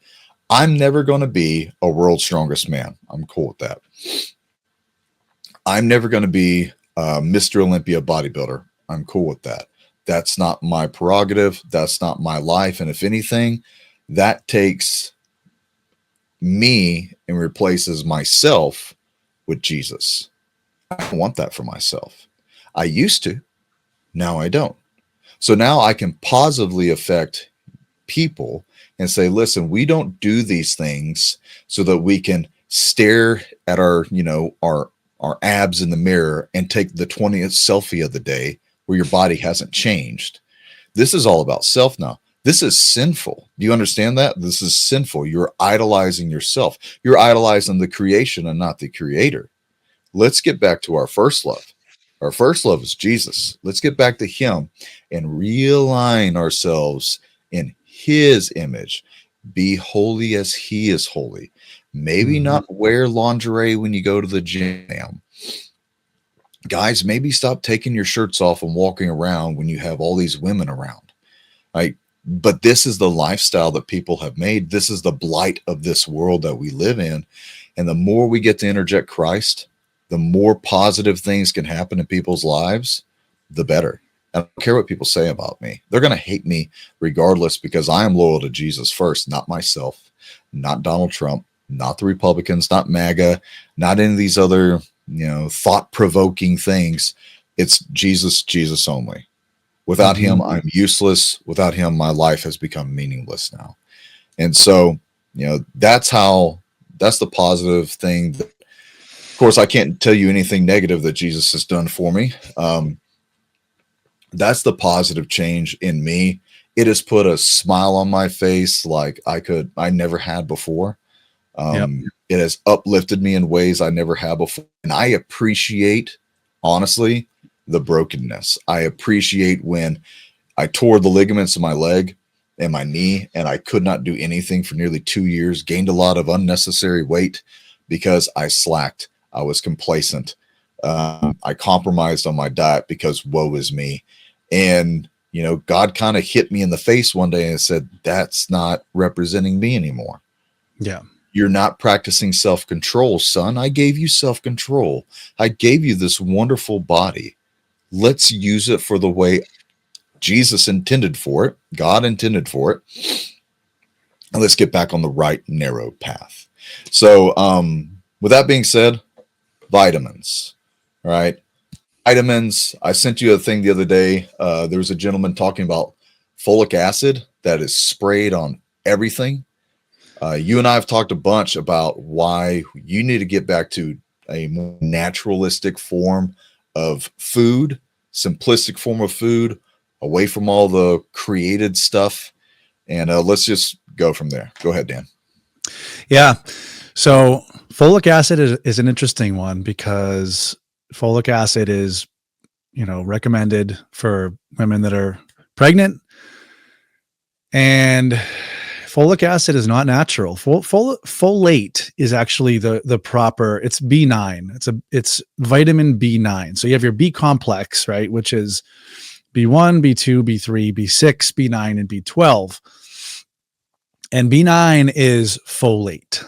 I'm never going to be a world's strongest man. I'm cool with that. I'm never going to be Mr. Olympia bodybuilder. I'm cool with that. That's not my prerogative. That's not my life. And if anything, that takes me and replaces myself with Jesus. I don't want that for myself. I used to. Now I don't. So now I can positively affect people and say, listen, we don't do these things so that we can stare at our abs in the mirror and take the 20th selfie of the day where your body hasn't changed. This is all about self now. This is sinful. Do you understand that? This is sinful. You're idolizing yourself. You're idolizing the creation and not the creator. Let's get back to our first love. Our first love is Jesus. Let's get back to him and realign ourselves in his image. Be holy as he is holy. Maybe not wear lingerie when you go to the gym. Guys, maybe stop taking your shirts off and walking around when you have all these women around. But this is the lifestyle that people have made. This is the blight of this world that we live in. And the more we get to interject Christ, the more positive things can happen in people's lives, the better. I don't care what people say about me. They're going to hate me regardless because I am loyal to Jesus first, not myself, not Donald Trump, not the Republicans, not MAGA, not any of these other, thought-provoking things. It's Jesus, Jesus only. Without him, I'm useless. Without him, my life has become meaningless now. And so, that's the positive thing. Of course, I can't tell you anything negative that Jesus has done for me. That's the positive change in me. It has put a smile on my face like I never had before. It has uplifted me in ways I never had before. And I appreciate, honestly, the brokenness. I appreciate when I tore the ligaments of my leg and my knee, and I could not do anything for nearly 2 years, gained a lot of unnecessary weight, because I slacked. I was complacent. I compromised on my diet because woe is me. And, you know, God kind of hit me in the face one day and said, that's not representing me anymore. Yeah. You're not practicing self-control, son. I gave you self-control. I gave you this wonderful body. Let's use it for the way Jesus intended for it. God intended for it. And let's get back on the right narrow path. So, with that being said, vitamins, all right? Vitamins. I sent you a thing the other day. There was a gentleman talking about folic acid that is sprayed on everything. You and I have talked a bunch about why you need to get back to a more naturalistic form of food, simplistic form of food, away from all the created stuff. And let's just go from there. Go ahead, Dan. Yeah. So folic acid is an interesting one because folic acid is, you know, recommended for women that are pregnant, and folic acid is not natural. Folate is actually the proper. It's B9. It's vitamin B9. So you have your B complex, right, which is B1, B2, B3, B6, B9, and B12. And B9 is folate.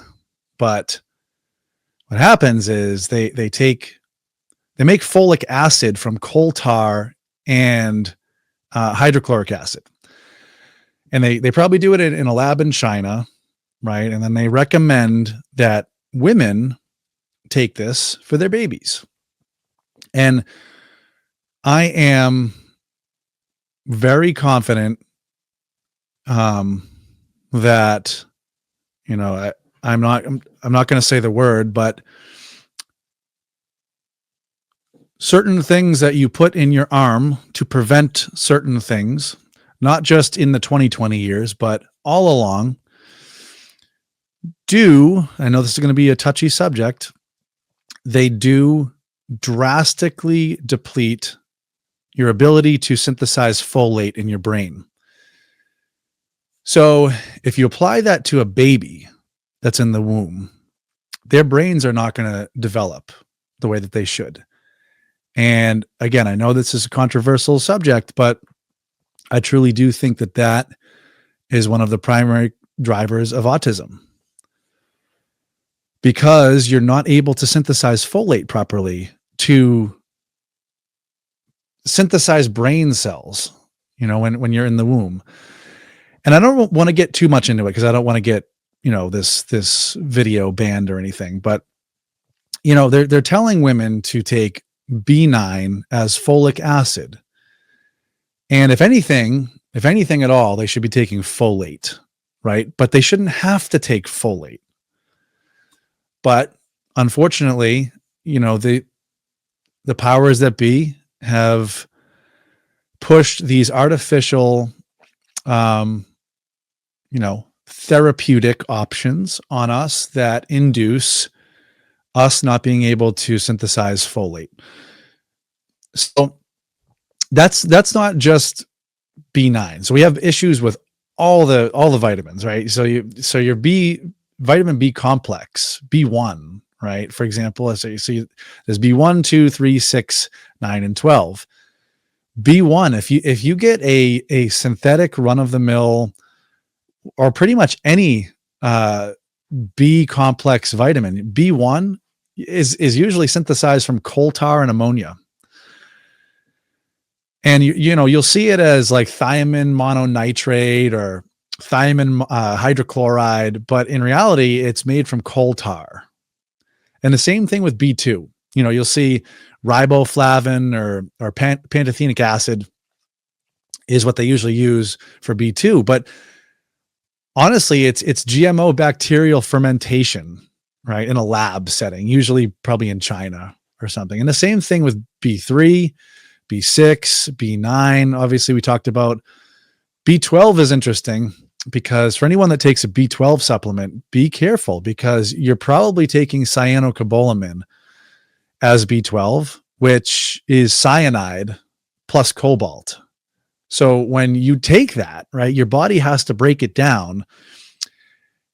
But what happens is they make folic acid from coal tar and hydrochloric acid. And they probably do it in a lab in China, right? And then they recommend that women take this for their babies. And I am very confident that, you know, I'm not going to say the word, but certain things that you put in your arm to prevent certain things, not just in the 2020 years, but all along, I know this is going to be a touchy subject, they do drastically deplete your ability to synthesize folate in your brain. So if you apply that to a baby that's in the womb, their brains are not going to develop the way that they should. And again, I know this is a controversial subject, but I truly do think that is one of the primary drivers of autism, because you're not able to synthesize folate properly to synthesize brain cells, you know, when you're in the womb. And I don't want to get too much into it because I don't want to get, you know, this video banned or anything, but you know, they're telling women to take B9 as folic acid. And if anything at all, they should be taking folate, right? But they shouldn't have to take folate. But unfortunately, you know, the powers that be have pushed these artificial, you know, therapeutic options on us that induce us not being able to synthesize folate. So that's not just B9. So we have issues with all the vitamins, right? So your vitamin B complex, B1, right? For example, so you see there's B1, 2, 3, 6, 9, and 12. B1, if you get a synthetic run-of-the-mill or pretty much any B complex vitamin, B1 is usually synthesized from coal tar and ammonia. And you know, you'll see it as like thiamine mononitrate or thiamine hydrochloride, but in reality, it's made from coal tar. And the same thing with B2. You know, you'll see riboflavin or pantothenic acid is what they usually use for B2. But honestly, it's GMO bacterial fermentation, right, in a lab setting, usually probably in China or something. And the same thing with B3, B6, B9. Obviously, we talked about B12 is interesting because for anyone that takes a B12 supplement, be careful because you're probably taking cyanocobalamin as B12, which is cyanide plus cobalt. So when you take that, right, your body has to break it down,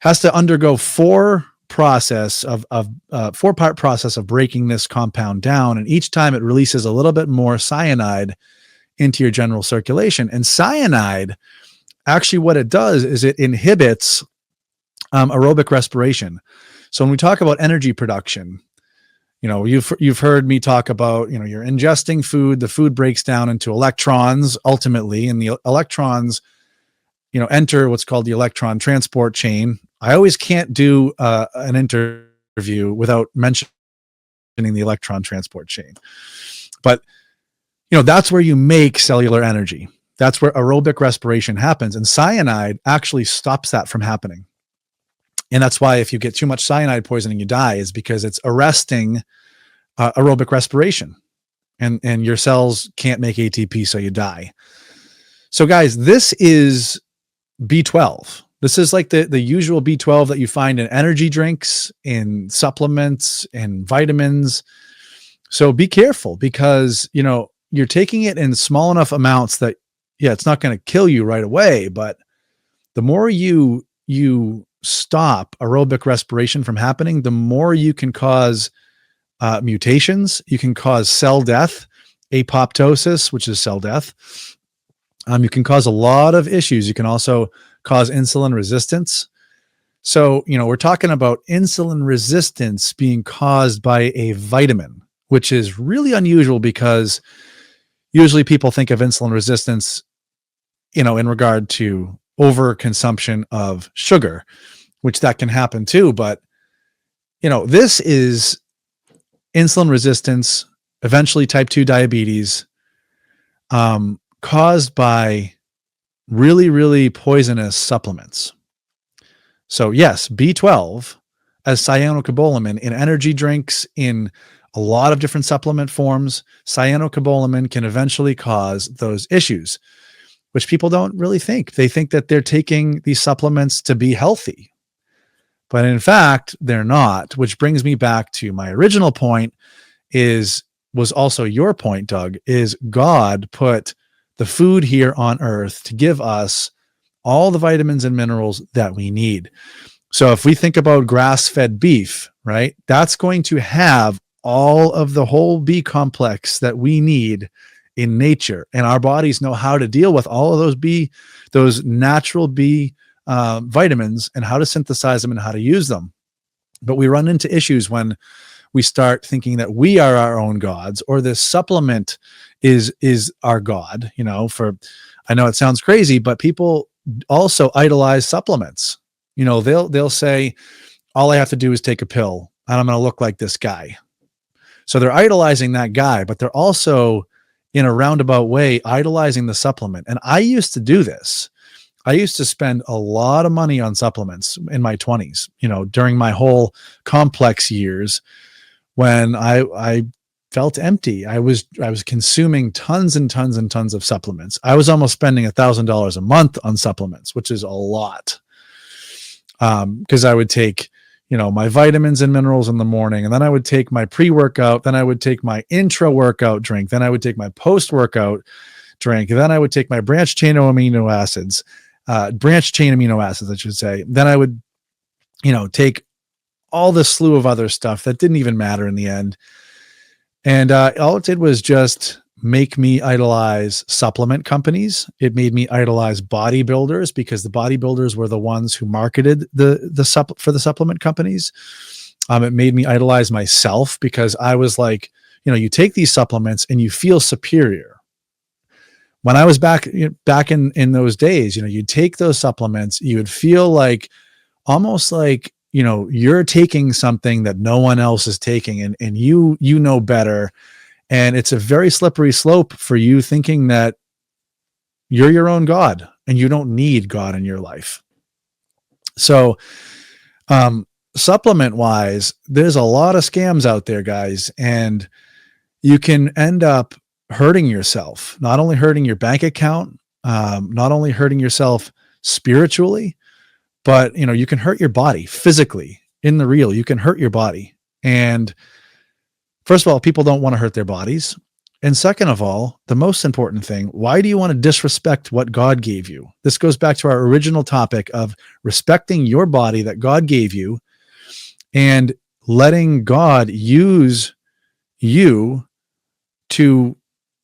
has to undergo 4 process of 4-part process of breaking this compound down. And each time it releases a little bit more cyanide into your general circulation. And cyanide, actually what it does is it inhibits aerobic respiration. So when we talk about energy production, you've heard me talk about, you're ingesting food, the food breaks down into electrons ultimately, and the electrons, enter what's called the electron transport chain. I always can't do an interview without mentioning the electron transport chain. But, that's where you make cellular energy. That's where aerobic respiration happens. And cyanide actually stops that from happening. And that's why if you get too much cyanide poisoning, you die, is because it's arresting aerobic respiration. And your cells can't make ATP, so you die. So guys, this is B12. This is like the usual B12 that you find in energy drinks, in supplements, and vitamins. So be careful, because, you're taking it in small enough amounts that, it's not going to kill you right away. But the more you stop aerobic respiration from happening, the more you can cause mutations. You can cause cell death, apoptosis, which is cell death. You can cause a lot of issues. You can also cause insulin resistance. So, we're talking about insulin resistance being caused by a vitamin, which is really unusual, because usually people think of insulin resistance, in regard to overconsumption of sugar, which that can happen too. But, this is insulin resistance, eventually type 2 diabetes, caused by really, really poisonous supplements. So yes, B12 as cyanocobalamin in energy drinks, in a lot of different supplement forms, cyanocobalamin can eventually cause those issues, which people don't really think. They think that they're taking these supplements to be healthy, but in fact, they're not, which brings me back to my original point was also your point, Doug, is God put the food here on earth to give us all the vitamins and minerals that we need. So if we think about grass-fed beef, right, that's going to have all of the whole B complex that we need in nature, and our bodies know how to deal with all of those natural B vitamins, and how to synthesize them and how to use them. But we run into issues when we start thinking that we are our own gods, or this supplement is our God. I know it sounds crazy, but people also idolize supplements. They'll say, all I have to do is take a pill and I'm going to look like this guy. So they're idolizing that guy, but they're also, in a roundabout way, idolizing the supplement. And I used to do this. I used to spend a lot of money on supplements in my 20s, during my whole complex years, when I felt empty. I was consuming tons and tons and tons of supplements. I was almost spending $1,000 a month on supplements, which is a lot. Because I would take, my vitamins and minerals in the morning, and then I would take my pre-workout, then I would take my intra-workout drink, then I would take my post-workout drink, and then I would take my branched chain amino acids, I should say. Then I would, take all this slew of other stuff that didn't even matter in the end. And all it did was just make me idolize supplement companies. It made me idolize bodybuilders, because the bodybuilders were the ones who marketed for the supplement companies. It made me idolize myself, because I was like, you take these supplements and you feel superior. When I was back in those days, you'd take those supplements, you would feel like, almost like, you're taking something that no one else is taking, and you know better. And it's a very slippery slope for you thinking that you're your own God and you don't need God in your life. So, supplement wise, there's a lot of scams out there, guys, and you can end up hurting yourself, not only hurting your bank account, not only hurting yourself spiritually, but you can hurt your body physically. In the real, you can hurt your body. And first of all, people don't want to hurt their bodies. And second of all, the most important thing, why do you want to disrespect what God gave you? This goes back to our original topic of respecting your body that God gave you. and letting God use you to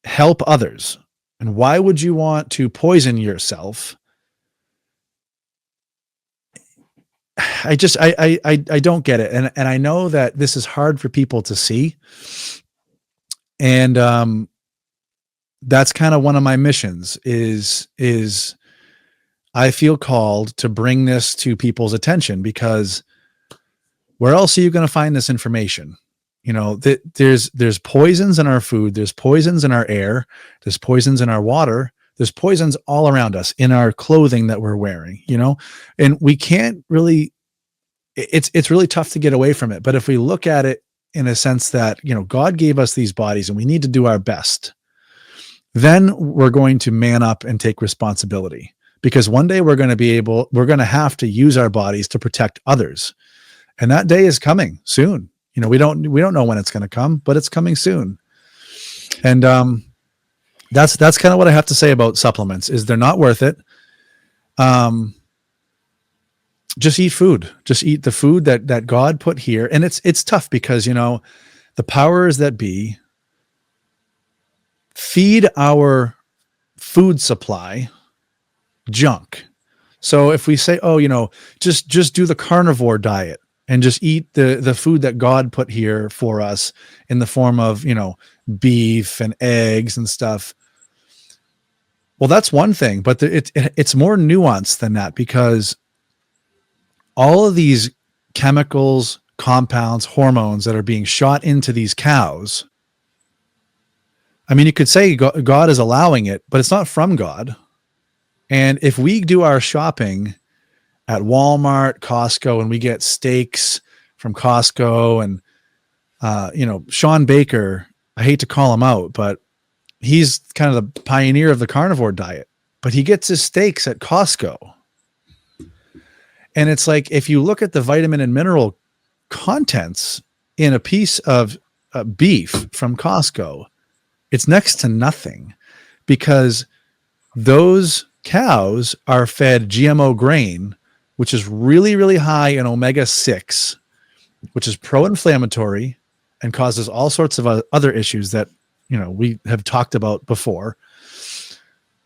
help others. And why would you want to poison yourself? I don't get it. And I know that this is hard for people to see. And that's kind of one of my missions is I feel called to bring this to people's attention, because where else are you going to find this information? You know, there's poisons in our food, there's poisons in our air, there's poisons in our water, there's poisons all around us in our clothing that we're wearing, you know, and we can't really, it's really tough to get away from it. But if we look at it in a sense that, you know, God gave us these bodies and we need to do our best, then we're going to man up and take responsibility, because one day we're going to have to use our bodies to protect others. And that day is coming soon. You know, we don't know when it's going to come, but it's coming soon. And that's kind of what I have to say about supplements, is they're not worth it. Just eat food. Just eat the food that God put here. And it's tough because, you know, the powers that be feed our food supply junk. So if we say, oh, you know, just do the carnivore diet and just eat the food that God put here for us in the form of, you know, beef and eggs and stuff. Well, that's one thing, but it's more nuanced than that, because all of these chemicals, compounds, hormones that are being shot into these cows, I mean, you could say God is allowing it, but it's not from God. And if we do our shopping at Walmart, Costco, and we get steaks from Costco, and, you know, Sean Baker, I hate to call him out, but he's kind of the pioneer of the carnivore diet, but he gets his steaks at Costco. And it's like, if you look at the vitamin and mineral contents in a piece of beef from Costco, it's next to nothing, because those cows are fed GMO grain, which is really, really high in omega-6, which is pro-inflammatory and causes all sorts of other issues that, you know, we have talked about before.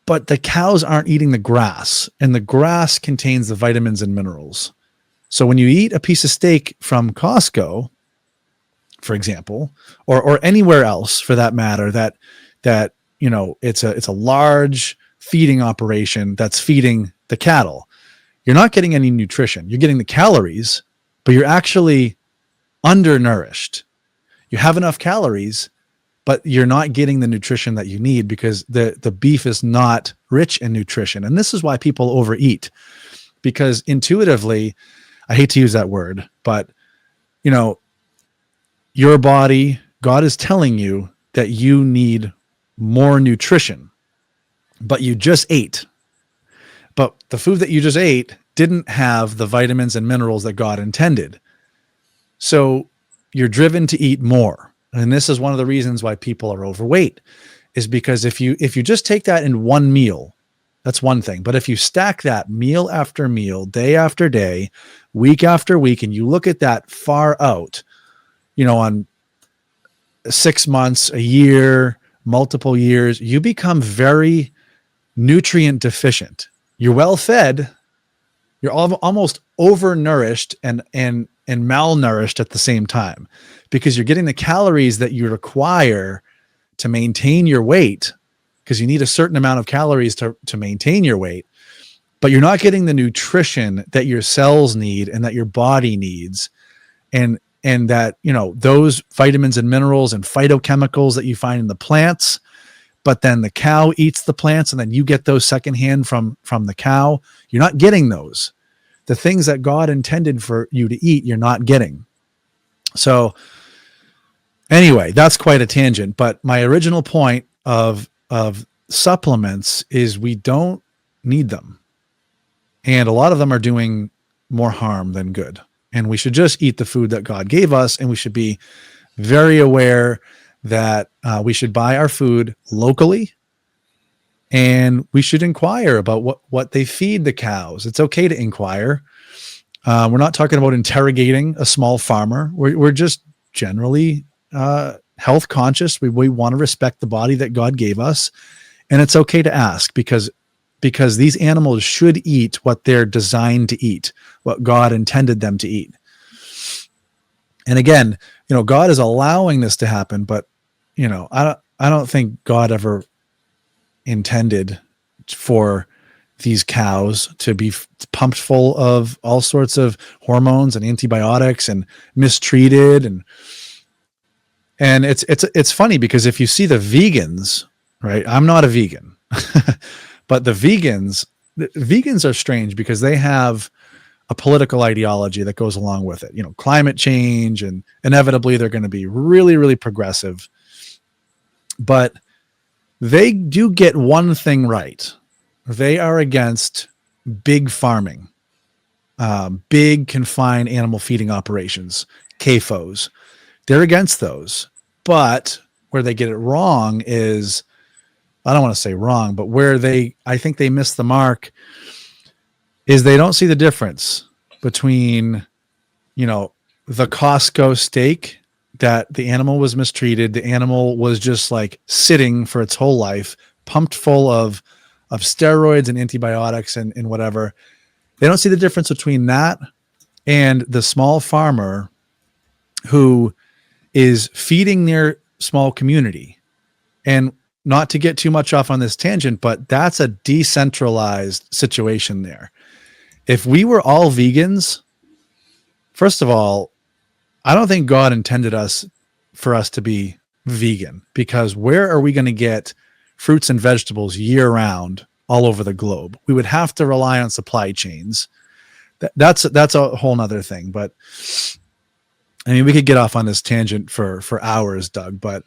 But the cows aren't eating the grass, and the grass contains the vitamins and minerals. So when you eat a piece of steak from Costco, for example, or anywhere else for that matter, that you know, it's a large feeding operation that's feeding the cattle, you're not getting any nutrition. You're getting the calories, but you're actually undernourished. You have enough calories, but you're not getting the nutrition that you need, because the beef is not rich in nutrition. And this is why people overeat, because intuitively, I hate to use that word, but, you know, your body, God is telling you that you need more nutrition, but you just ate. But the food that you just ate didn't have the vitamins and minerals that God intended. So you're driven to eat more. And this is one of the reasons why people are overweight, is because if you just take that in one meal, that's one thing. But if you stack that meal after meal, day after day, week after week, and you look at that far out, you know, on 6 months, a year, multiple years, you become very nutrient deficient. You're well fed, you're almost overnourished and malnourished at the same time, because you're getting the calories that you require to maintain your weight, because you need a certain amount of calories to maintain your weight, but you're not getting the nutrition that your cells need and that your body needs. And that, you know, those vitamins and minerals and phytochemicals that you find in the plants, but then the cow eats the plants and then you get those secondhand from the cow. You're not getting those. The things that God intended for you to eat, you're not getting. So anyway, that's quite a tangent, but my original point of supplements is we don't need them. And a lot of them are doing more harm than good. And we should just eat the food that God gave us. And we should be very aware that we should buy our food locally, and we should inquire about what they feed the cows. It's okay to inquire. We're not talking about interrogating a small farmer. We're just generally health conscious. We want to respect the body that God gave us. And it's okay to ask because these animals should eat what they're designed to eat, what God intended them to eat. And again, God is allowing this to happen, but I don't think God ever intended for these cows to be pumped full of all sorts of hormones and antibiotics and mistreated. And it's funny because if you see the vegans, right? I'm not a vegan, but the vegans are strange because they have a political ideology that goes along with it. Climate change, and inevitably they're going to be really, really progressive. But they do get one thing right. They are against big farming, big confined animal feeding operations, CAFOs. They're against those. But where they get it wrong is, I don't want to say wrong, but where I think they miss the mark is they don't see the difference between, the Costco steak that the animal was mistreated. The animal was just like sitting for its whole life, pumped full of steroids and antibiotics and whatever. They don't see the difference between that and the small farmer who is feeding their small community. And not to get too much off on this tangent, but that's a decentralized situation there. If we were all vegans, first of all, I don't think God intended for us to be vegan, because where are we going to get fruits and vegetables year round all over the globe? We would have to rely on supply chains. That's a whole nother thing. But I mean, we could get off on this tangent for hours, Doug, but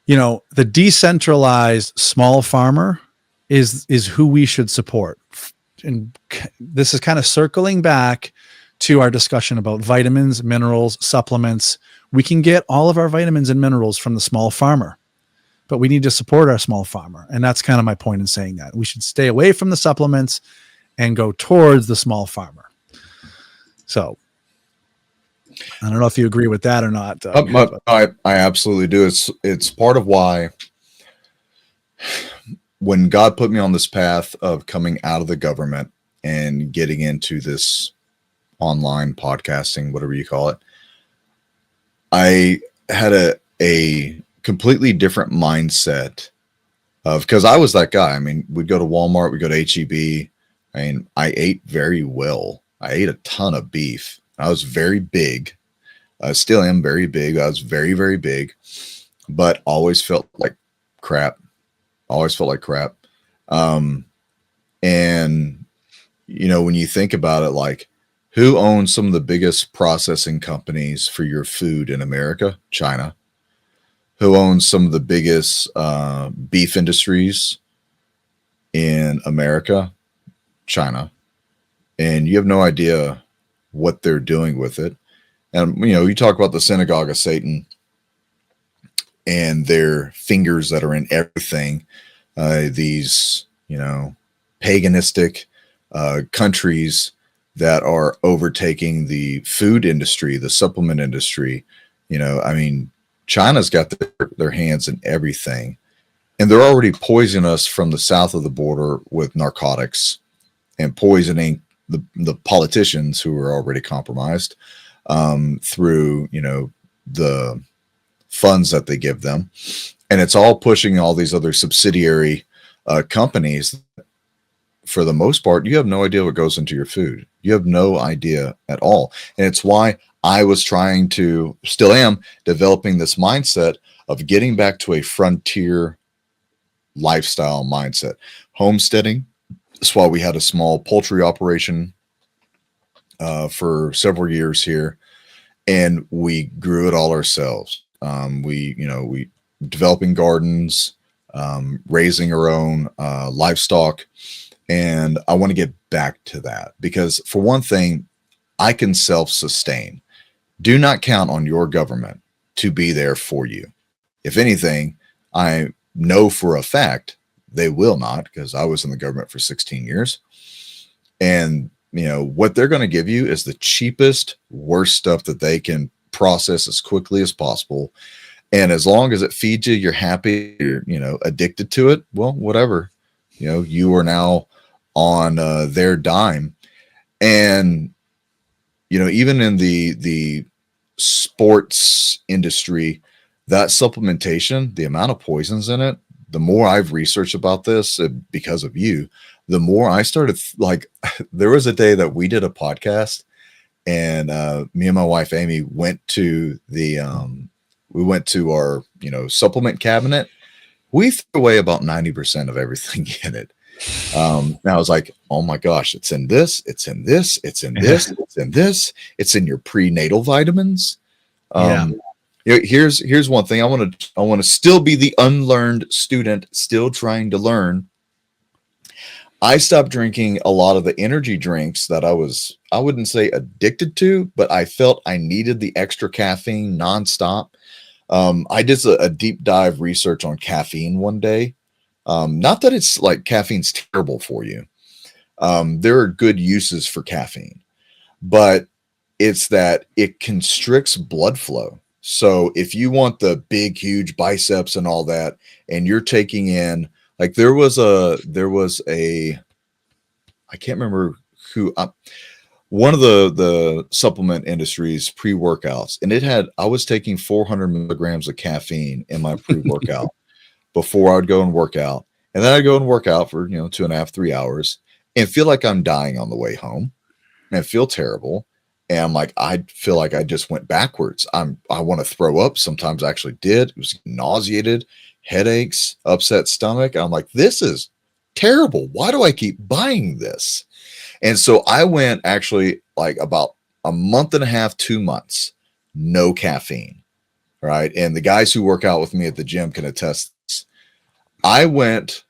the decentralized small farmer is who we should support. And this is kind of circling back to our discussion about vitamins, minerals, supplements. We can get all of our vitamins and minerals from the small farmer, but we need to support our small farmer. And that's kind of my point in saying that. We should stay away from the supplements and go towards the small farmer. So I don't know if you agree with that or not. I absolutely do. It's part of why when God put me on this path of coming out of the government and getting into this online podcasting, whatever you call it, I had a completely different mindset of, because I was that guy. I mean, we'd go to Walmart, we'd go to HEB. I mean, I ate very well. I ate a ton of beef. I was very big. I still am very big. I was very, very big, but always felt like crap. And, when you think about it, like, who owns some of the biggest processing companies for your food in America? China. Who owns some of the biggest beef industries in America? China. And you have no idea what they're doing with it. And, you talk about the synagogue of Satan and their fingers that are in everything. These, paganistic countries that are overtaking the food industry, the supplement industry. China's got their hands in everything. And they're already poisoning us from the south of the border with narcotics and poisoning the politicians who are already compromised through, the funds that they give them. And it's all pushing all these other subsidiary companies. For the most part, you have no idea what goes into your food. You have no idea at all. And it's why I was still am, developing this mindset of getting back to a frontier lifestyle mindset. Homesteading. That's why we had a small poultry operation for several years here, and we grew it all ourselves. We developing gardens, raising our own livestock. And I want to get back to that because, for one thing, I can self-sustain. Do not count on your government to be there for you. If anything, I know for a fact they will not, because I was in the government for 16 years. And what they're going to give you is the cheapest, worst stuff that they can process as quickly as possible. And as long as it feeds you, you're happy, you're, addicted to it. Well, whatever, you are now on their dime. And, even in the sports industry, that supplementation, the amount of poisons in it, the more I've researched about this because of you, the more I started there was a day that we did a podcast, and me and my wife, Amy, went to our, supplement cabinet. We threw away about 90% of everything in it. And I was like, oh my gosh, it's in this, it's in this, it's in this, it's in this, it's in your prenatal vitamins. Here's one thing. I want to still be the unlearned student, still trying to learn. I stopped drinking a lot of the energy drinks that I wouldn't say addicted to, but I felt I needed the extra caffeine nonstop. I did a deep dive research on caffeine one day. Not that it's like caffeine's terrible for you. There are good uses for caffeine, but it's that it constricts blood flow. So if you want the big, huge biceps and all that, and you're taking in, like there was a, I can't remember who, one of the supplement industry's pre-workouts, and I was taking 400 milligrams of caffeine in my pre-workout before I'd go and work out. And then I'd go and work out for, 2.5, 3 hours and feel like I'm dying on the way home and feel terrible. And I'm like, I feel like I just went backwards. I want to throw up. Sometimes I actually did. It was nauseated, headaches, upset stomach. I'm like, this is terrible. Why do I keep buying this? And so I went actually like about a month and a half, 2 months, no caffeine. Right. And the guys who work out with me at the gym can attest this. I went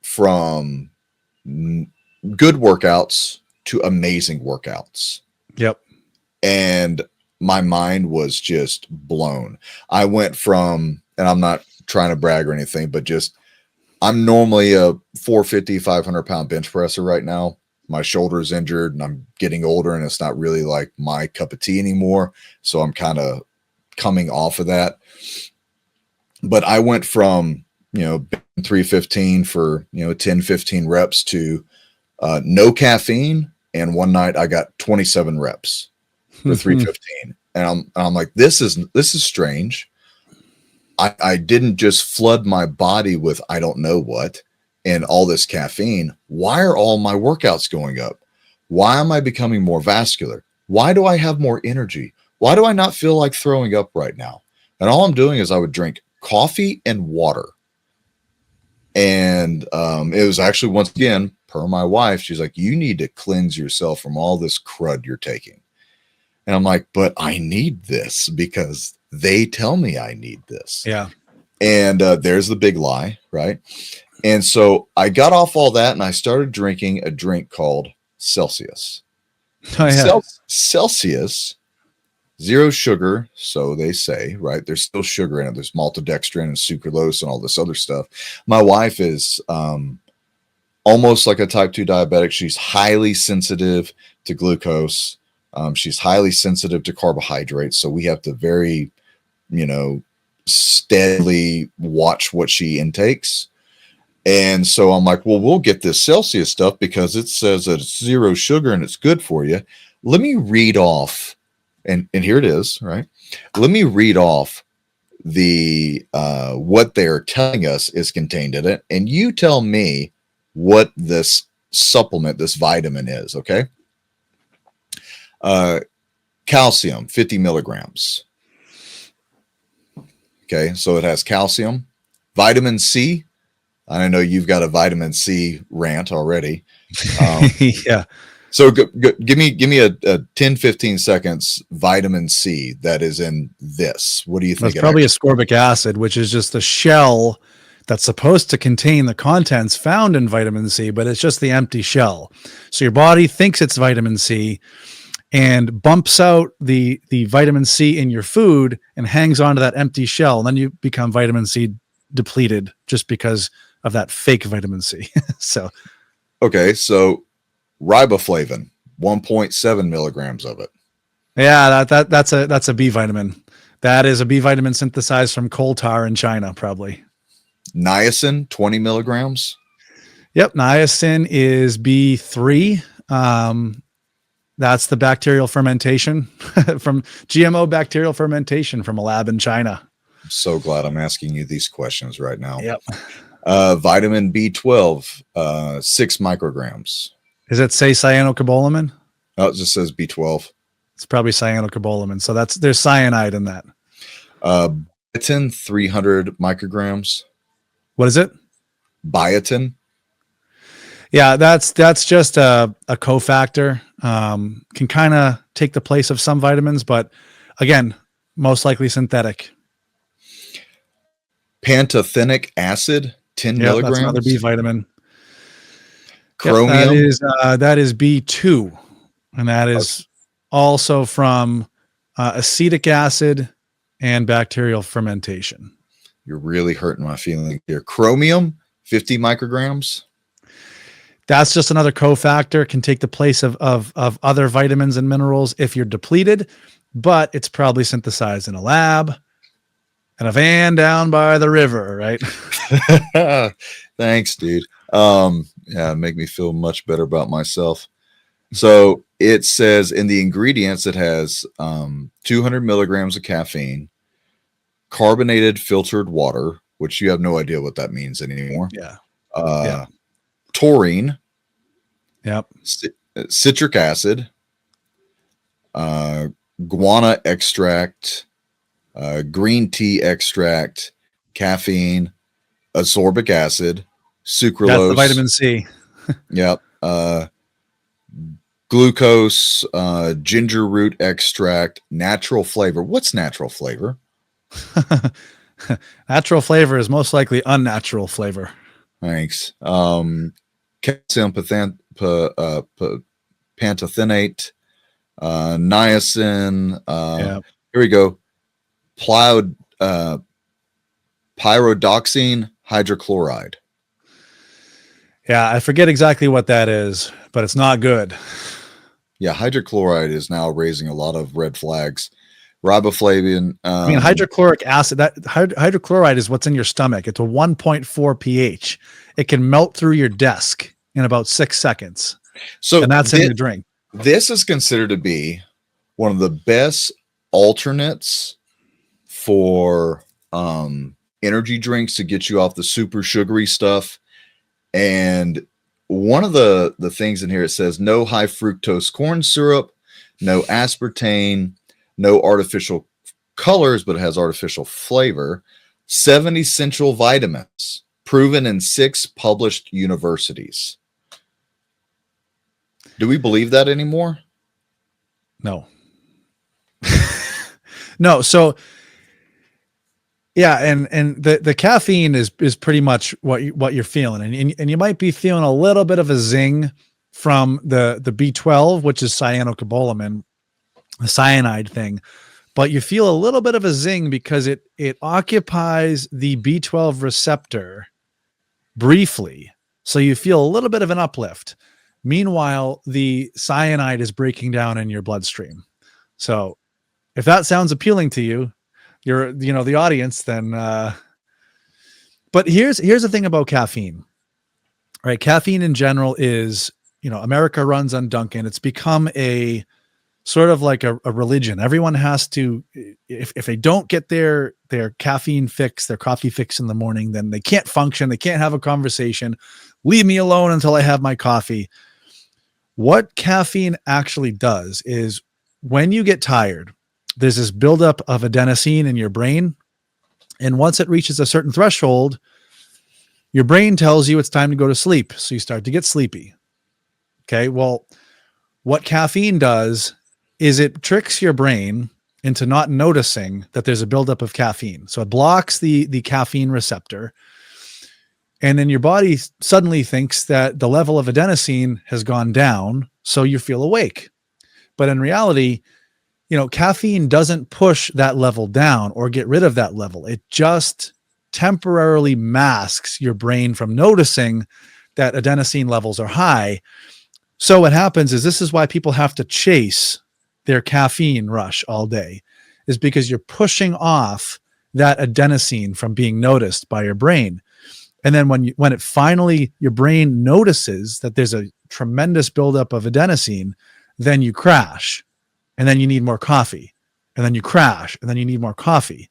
from good workouts to amazing workouts. Yep. And my mind was just blown. I went from, and I'm not trying to brag or anything, but just, I'm normally a 450, 500 pound bench presser right now. My shoulder is injured and I'm getting older and it's not really like my cup of tea anymore. So I'm kind of coming off of that. But I went from, 315 for, 10, 15 reps to no caffeine. And one night I got 27 reps for 315. And I'm like, this is strange. I didn't just flood my body with, I don't know what, and all this caffeine. Why are all my workouts going up? Why am I becoming more vascular? Why do I have more energy? Why do I not feel like throwing up right now? And all I'm doing is I would drink coffee and water. And it was actually, once again, per my wife, she's like, you need to cleanse yourself from all this crud you're taking. And I'm like, but I need this because they tell me I need this. Yeah. And there's the big lie, right? And so I got off all that and I started drinking a drink called Celsius. Oh, yeah. Celsius, zero sugar, so they say, right? There's still sugar in it. There's maltodextrin and sucralose and all this other stuff. My wife is almost like a type 2 diabetic. She's highly sensitive to glucose. She's highly sensitive to carbohydrates. So we have to very, steadily watch what she intakes. And so I'm like, well, we'll get this Celsius stuff because it says that it's zero sugar and it's good for you. Let me read off, and here it is, right? Let me read off the what they're telling us is contained in it, and you tell me what this supplement, this vitamin is, okay? Calcium, 50 milligrams. Okay, so it has calcium. Vitamin C. I know you've got a vitamin C rant already. Yeah. So give me a 10, 15 seconds vitamin C that is in this. What do you think? That's probably ascorbic acid, which is just the shell that's supposed to contain the contents found in vitamin C, but it's just the empty shell. So your body thinks it's vitamin C and bumps out the vitamin C in your food and hangs onto that empty shell. And then you become vitamin C depleted just because of that fake vitamin C. So, okay. So riboflavin, 1.7 milligrams of it. Yeah, that's a B vitamin. That is a B vitamin synthesized from coal tar in China, probably. Niacin, 20 milligrams. Yep, niacin is B3. That's the bacterial fermentation from GMO bacterial fermentation from a lab in China. I'm so glad I'm asking you these questions right now. Yep. Vitamin B12, 6 micrograms. Is it say cyanocobalamin? Oh, it just says B12. It's probably cyanocobalamin. So there's cyanide in that. Biotin, 300 micrograms. What is it? Biotin. Yeah, that's just a cofactor. Can kind of take the place of some vitamins, but again, most likely synthetic. Pantothenic acid, 10 milligrams. That's another B vitamin. Chromium. That is B2, and that is also from acetic acid and bacterial fermentation. You're really hurting my feeling here. Chromium, 50 micrograms. That's just another cofactor, can take the place of other vitamins and minerals if you're depleted, but it's probably synthesized in a lab and a van down by the river, right? Thanks, dude. Yeah, make me feel much better about myself. So it says in the ingredients, it has 200 milligrams of caffeine, carbonated filtered water, which you have no idea what that means anymore. Yeah. Taurine, Yep. Citric acid, guana extract, green tea extract, caffeine, ascorbic acid, sucralose. That's the vitamin C. Yep. Glucose, ginger root extract, natural flavor. What's natural flavor? Natural flavor is most likely unnatural flavor. Thanks. Calcium pantothenate, niacin. Here we go. Pyridoxine hydrochloride. Yeah, I forget exactly what that is, but it's not good. Yeah, hydrochloride is now raising a lot of red flags. Riboflavin. I mean, hydrochloric acid, that hydrochloride is what's in your stomach. It's a 1.4 pH. It can melt through your desk in about 6 seconds. And that's in the drink. This is considered to be one of the best alternates for energy drinks to get you off the super sugary stuff. And one of the things in here, it says no high fructose corn syrup, no aspartame, no artificial colors, but it has artificial flavor. 7 essential vitamins proven in 6 published universities. Do we believe that anymore? No. No. So yeah, and the caffeine is pretty much what you're feeling, and you might be feeling a little bit of a zing from the B12, which is cyanocobalamin, the cyanide thing, but you feel a little bit of a zing because it occupies the B12 receptor briefly, so you feel a little bit of an uplift. Meanwhile, the cyanide is breaking down in your bloodstream. So if that sounds appealing to you, you're, the audience, then, but here's the thing about caffeine, right? Caffeine in general is, America runs on Dunkin'. It's become a sort of like a religion. Everyone has to, if they don't get their caffeine fix, their coffee fix in the morning, then they can't function. They can't have a conversation. Leave me alone until I have my coffee. What caffeine actually does is when you get tired, there's this buildup of adenosine in your brain. And once it reaches a certain threshold, your brain tells you it's time to go to sleep. So you start to get sleepy. Okay. Well, what caffeine does is it tricks your brain into not noticing that there's a buildup of caffeine. So it blocks the caffeine receptor. And then your body suddenly thinks that the level of adenosine has gone down, so you feel awake. But in reality, caffeine doesn't push that level down or get rid of that level. It just temporarily masks your brain from noticing that adenosine levels are high. So what happens is, this is why people have to chase their caffeine rush all day, is because you're pushing off that adenosine from being noticed by your brain. And then when it finally, your brain notices that there's a tremendous buildup of adenosine, then you crash, and then you need more coffee, and then you crash, and then you need more coffee.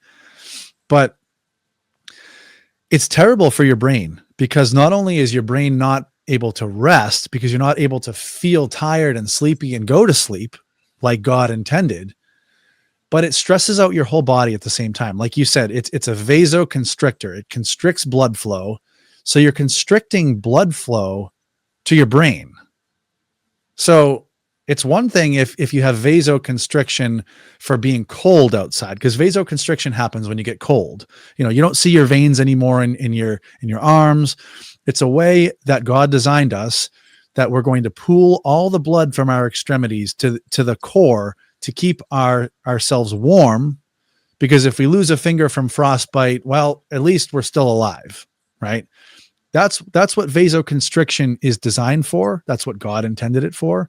But it's terrible for your brain, because not only is your brain not able to rest, because you're not able to feel tired and sleepy and go to sleep like God intended, but it stresses out your whole body at the same time. Like you said, it's a vasoconstrictor. It constricts blood flow. So you're constricting blood flow to your brain. So it's one thing if you have vasoconstriction for being cold outside, because vasoconstriction happens when you get cold. You know, you don't see your veins anymore in your arms. It's a way that God designed us, that we're going to pool all the blood from our extremities to the core to keep ourselves warm. Because if we lose a finger from frostbite, well, at least we're still alive, right? That's what vasoconstriction is designed for. That's what God intended it for.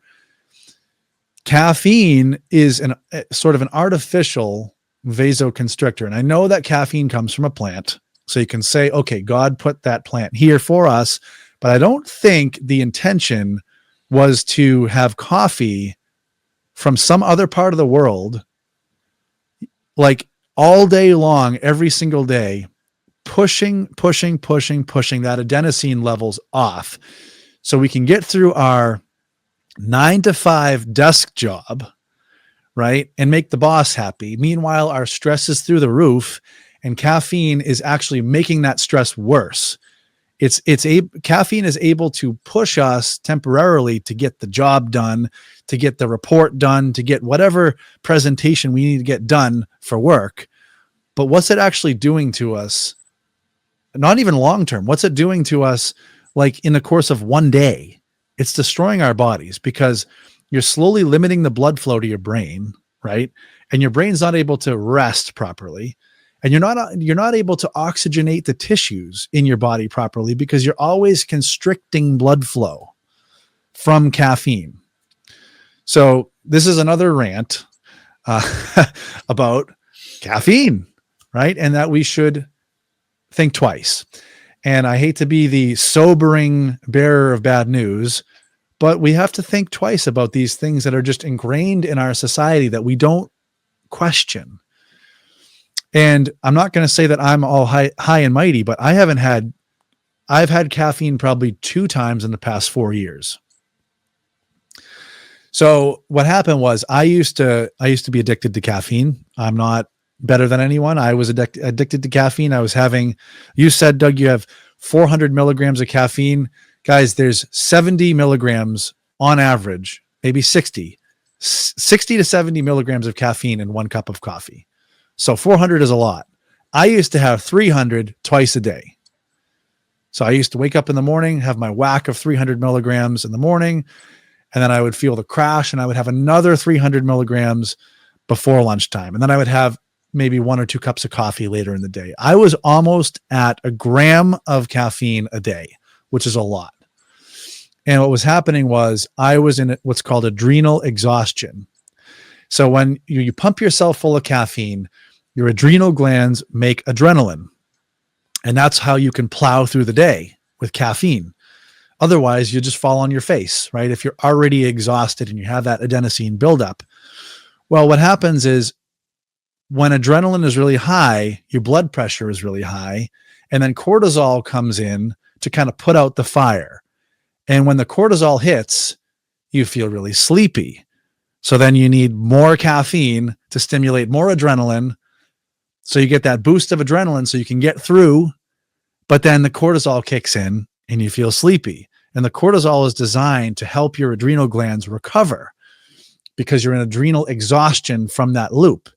Caffeine is sort of an artificial vasoconstrictor. And I know that caffeine comes from a plant. So you can say, okay, God put that plant here for us, but I don't think the intention was to have coffee from some other part of the world, like all day long, every single day, pushing that adenosine levels off so we can get through our 9 to 5 desk job, right? And make the boss happy. Meanwhile, our stress is through the roof, and caffeine is actually making that stress worse. Caffeine is able to push us temporarily to get the job done, to get the report done, to get whatever presentation we need to get done for work. But what's it actually doing to us? Not even long-term. What's it doing to us, like in the course of one day? It's destroying our bodies, because you're slowly limiting the blood flow to your brain, right? And your brain's not able to rest properly. And you're not able to oxygenate the tissues in your body properly, because you're always constricting blood flow from caffeine. So this is another rant about caffeine, right? And that we should think twice. And I hate to be the sobering bearer of bad news, but we have to think twice about these things that are just ingrained in our society that we don't question. And I'm not going to say that I'm all high and mighty, but I've had caffeine probably 2 times in the past 4 years. So what happened was, I used to be addicted to caffeine. I'm not better than anyone. I was addicted to caffeine. You said, Doug, you have 400 milligrams of caffeine. Guys, there's 70 milligrams on average, maybe 60 to 70 milligrams of caffeine in 1 cup of coffee. So 400 is a lot. I used to have 300 twice a day. So I used to wake up in the morning, have my whack of 300 milligrams in the morning, and then I would feel the crash, and I would have another 300 milligrams before lunchtime. And then I would have maybe 1 or 2 cups of coffee later in the day. I was almost at a gram of caffeine a day, which is a lot. And what was happening was, I was in what's called adrenal exhaustion. So when you pump yourself full of caffeine, your adrenal glands make adrenaline. And that's how you can plow through the day with caffeine. Otherwise, you just fall on your face, right? If you're already exhausted and you have that adenosine buildup. Well, what happens is, when adrenaline is really high, your blood pressure is really high, and then cortisol comes in to kind of put out the fire. And when the cortisol hits, you feel really sleepy. So then you need more caffeine to stimulate more adrenaline. So you get that boost of adrenaline so you can get through, but then the cortisol kicks in and you feel sleepy. And the cortisol is designed to help your adrenal glands recover, because you're in adrenal exhaustion from that loop.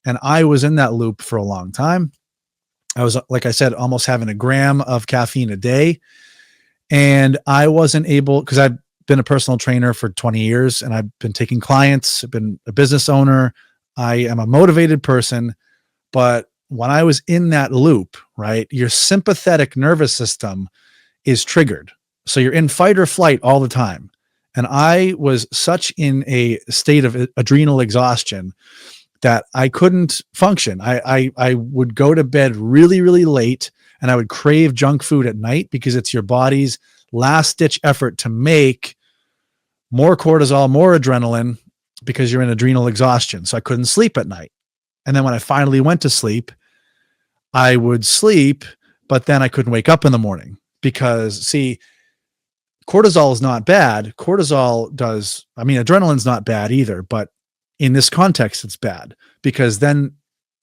And I was in that loop for a long time. I was, like I said, almost having a gram of caffeine a day. And I wasn't able, because I've been a personal trainer for 20 years and I've been taking clients, I've been a business owner. I am a motivated person. But when I was in that loop, right, your sympathetic nervous system is triggered. So you're in fight or flight all the time. And I was such in a state of adrenal exhaustion that I couldn't function. I would go to bed really, really late, and I would crave junk food at night because it's your body's last ditch effort to make more cortisol, more adrenaline, because you're in adrenal exhaustion. So I couldn't sleep at night. And then when I finally went to sleep, I would sleep, but then I couldn't wake up in the morning because, see, cortisol is not bad. Adrenaline's not bad either, but in this context, it's bad because then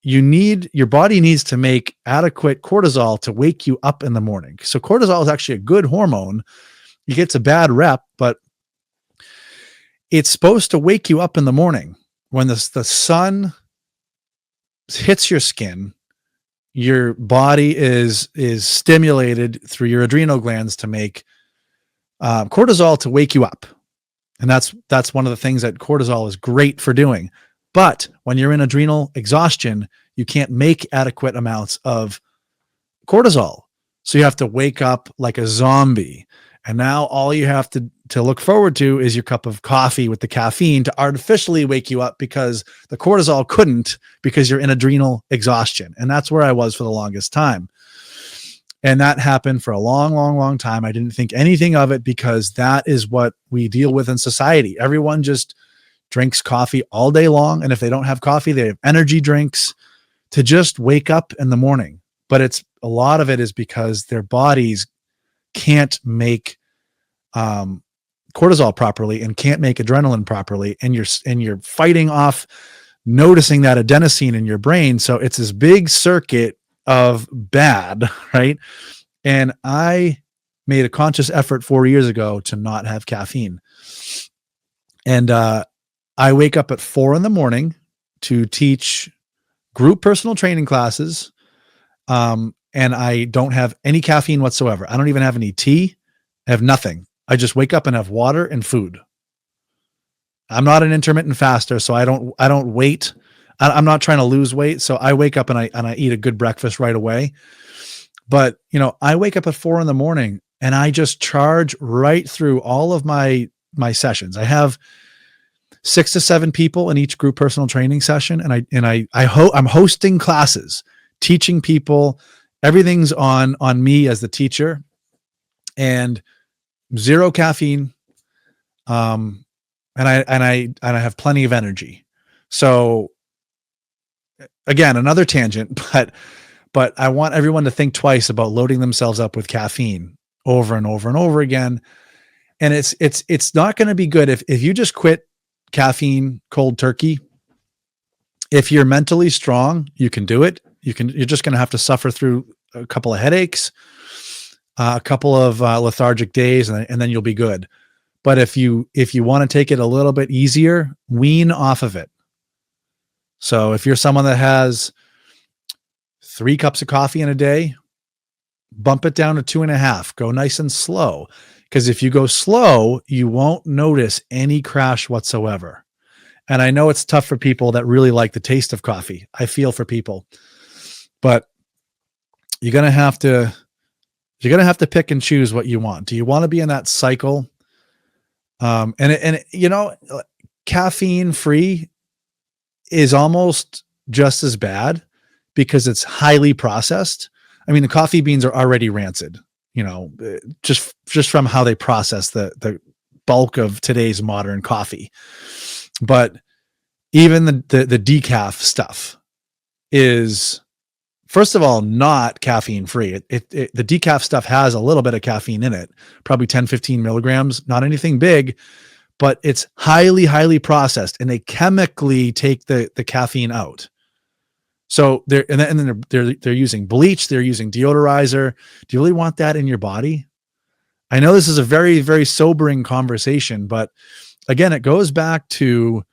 your body needs to make adequate cortisol to wake you up in the morning. So cortisol is actually a good hormone. It gets a bad rep, but it's supposed to wake you up in the morning. When the sun hits your skin, your body is stimulated through your adrenal glands to make cortisol to wake you up. And that's one of the things that cortisol is great for doing. But when you're in adrenal exhaustion, you can't make adequate amounts of cortisol. So you have to wake up like a zombie. And now all you have to look forward to is your cup of coffee with the caffeine to artificially wake you up because the cortisol couldn't, because you're in adrenal exhaustion. And that's where I was for the longest time. And that happened for a long, long, long time. I didn't think anything of it because that is what we deal with in society. Everyone just drinks coffee all day long. And if they don't have coffee, they have energy drinks to just wake up in the morning. But a lot of it is because their bodies can't make cortisol properly and can't make adrenaline properly. And you're fighting off noticing that adenosine in your brain. So it's this big circuit of bad, right? And I made a conscious effort 4 years ago to not have caffeine. And I wake up at 4 a.m. to teach group personal training classes. And I don't have any caffeine whatsoever. I don't even have any tea. I have nothing. I just wake up and have water and food. I'm not an intermittent faster, so I don't wait. I'm not trying to lose weight. So I wake up and I eat a good breakfast right away. But, I wake up at 4 a.m. and I just charge right through all of my sessions. I have 6 to 7 people in each group personal training session. I'm hosting classes, teaching people. Everything's on me as the teacher, and zero caffeine. And I have plenty of energy. So again, another tangent, but I want everyone to think twice about loading themselves up with caffeine over and over and over again. And it's not going to be good if you just quit caffeine cold turkey. If you're mentally strong, you can do it. You're just going to have to suffer through a couple of headaches, a couple of lethargic days, and then you'll be good. But if you want to take it a little bit easier, wean off of it. So if you're someone that has 3 cups of coffee in a day, bump it down to 2.5. Go nice and slow. Because if you go slow, you won't notice any crash whatsoever. And I know it's tough for people that really like the taste of coffee. I feel for people. But you're going to have to pick and choose what you want. Do you want to be in that cycle? Caffeine free is almost just as bad because it's highly processed. I mean, the coffee beans are already rancid, just from how they process the bulk of today's modern coffee. But even the decaf stuff is, first of all, not caffeine free. The decaf stuff has a little bit of caffeine in it, probably 10, 15 milligrams, not anything big, but it's highly, highly processed, and they chemically take the caffeine out. So they're using bleach, they're using deodorizer. Do you really want that in your body? I know this is a very, very sobering conversation, but again, it goes back to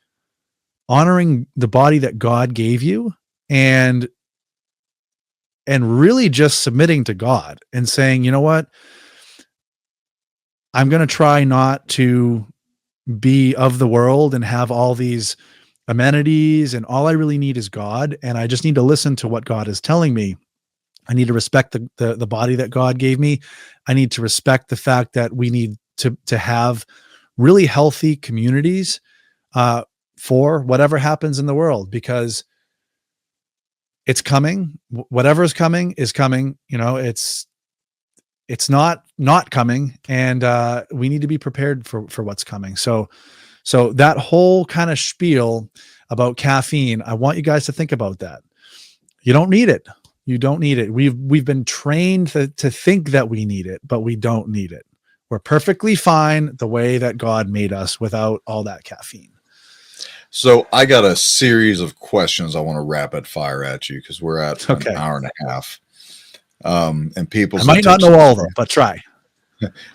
honoring the body that God gave you and really just submitting to God and saying, you know what? I'm going to try not to be of the world and have all these amenities, and all I really need is God. And I just need to listen to what God is telling me. I need to respect the body that God gave me. I need to respect the fact that we need to have really healthy communities for whatever happens in the world, because it's coming. Whatever is coming is coming. You know, it's not coming, and we need to be prepared for what's coming. So that whole kind of spiel about caffeine, I want you guys to think about that. You don't need it. You don't need it. We've been trained to think that we need it, but we don't need it. We're perfectly fine the way that God made us without all that caffeine. So I got a series of questions I want to rapid fire at you, because we're at an hour and a half. And I might not know all of them, but try.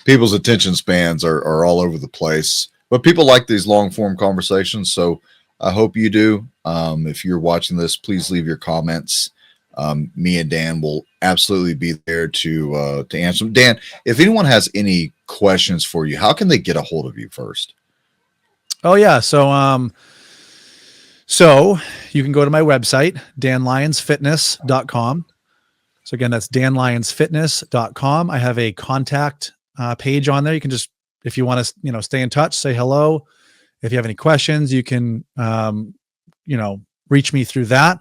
People's attention spans are all over the place, but people like these long form conversations. So I hope you do. If you're watching this, please leave your comments. Me and Dan will absolutely be there to answer them. Dan, if anyone has any questions for you, how can they get a hold of you first? Oh yeah. So you can go to my website, danlyonsfitness.com. So again, that's danlyonsfitness.com. I have a contact page on there. You can just, if you want to, stay in touch, say hello. If you have any questions, you can, reach me through that.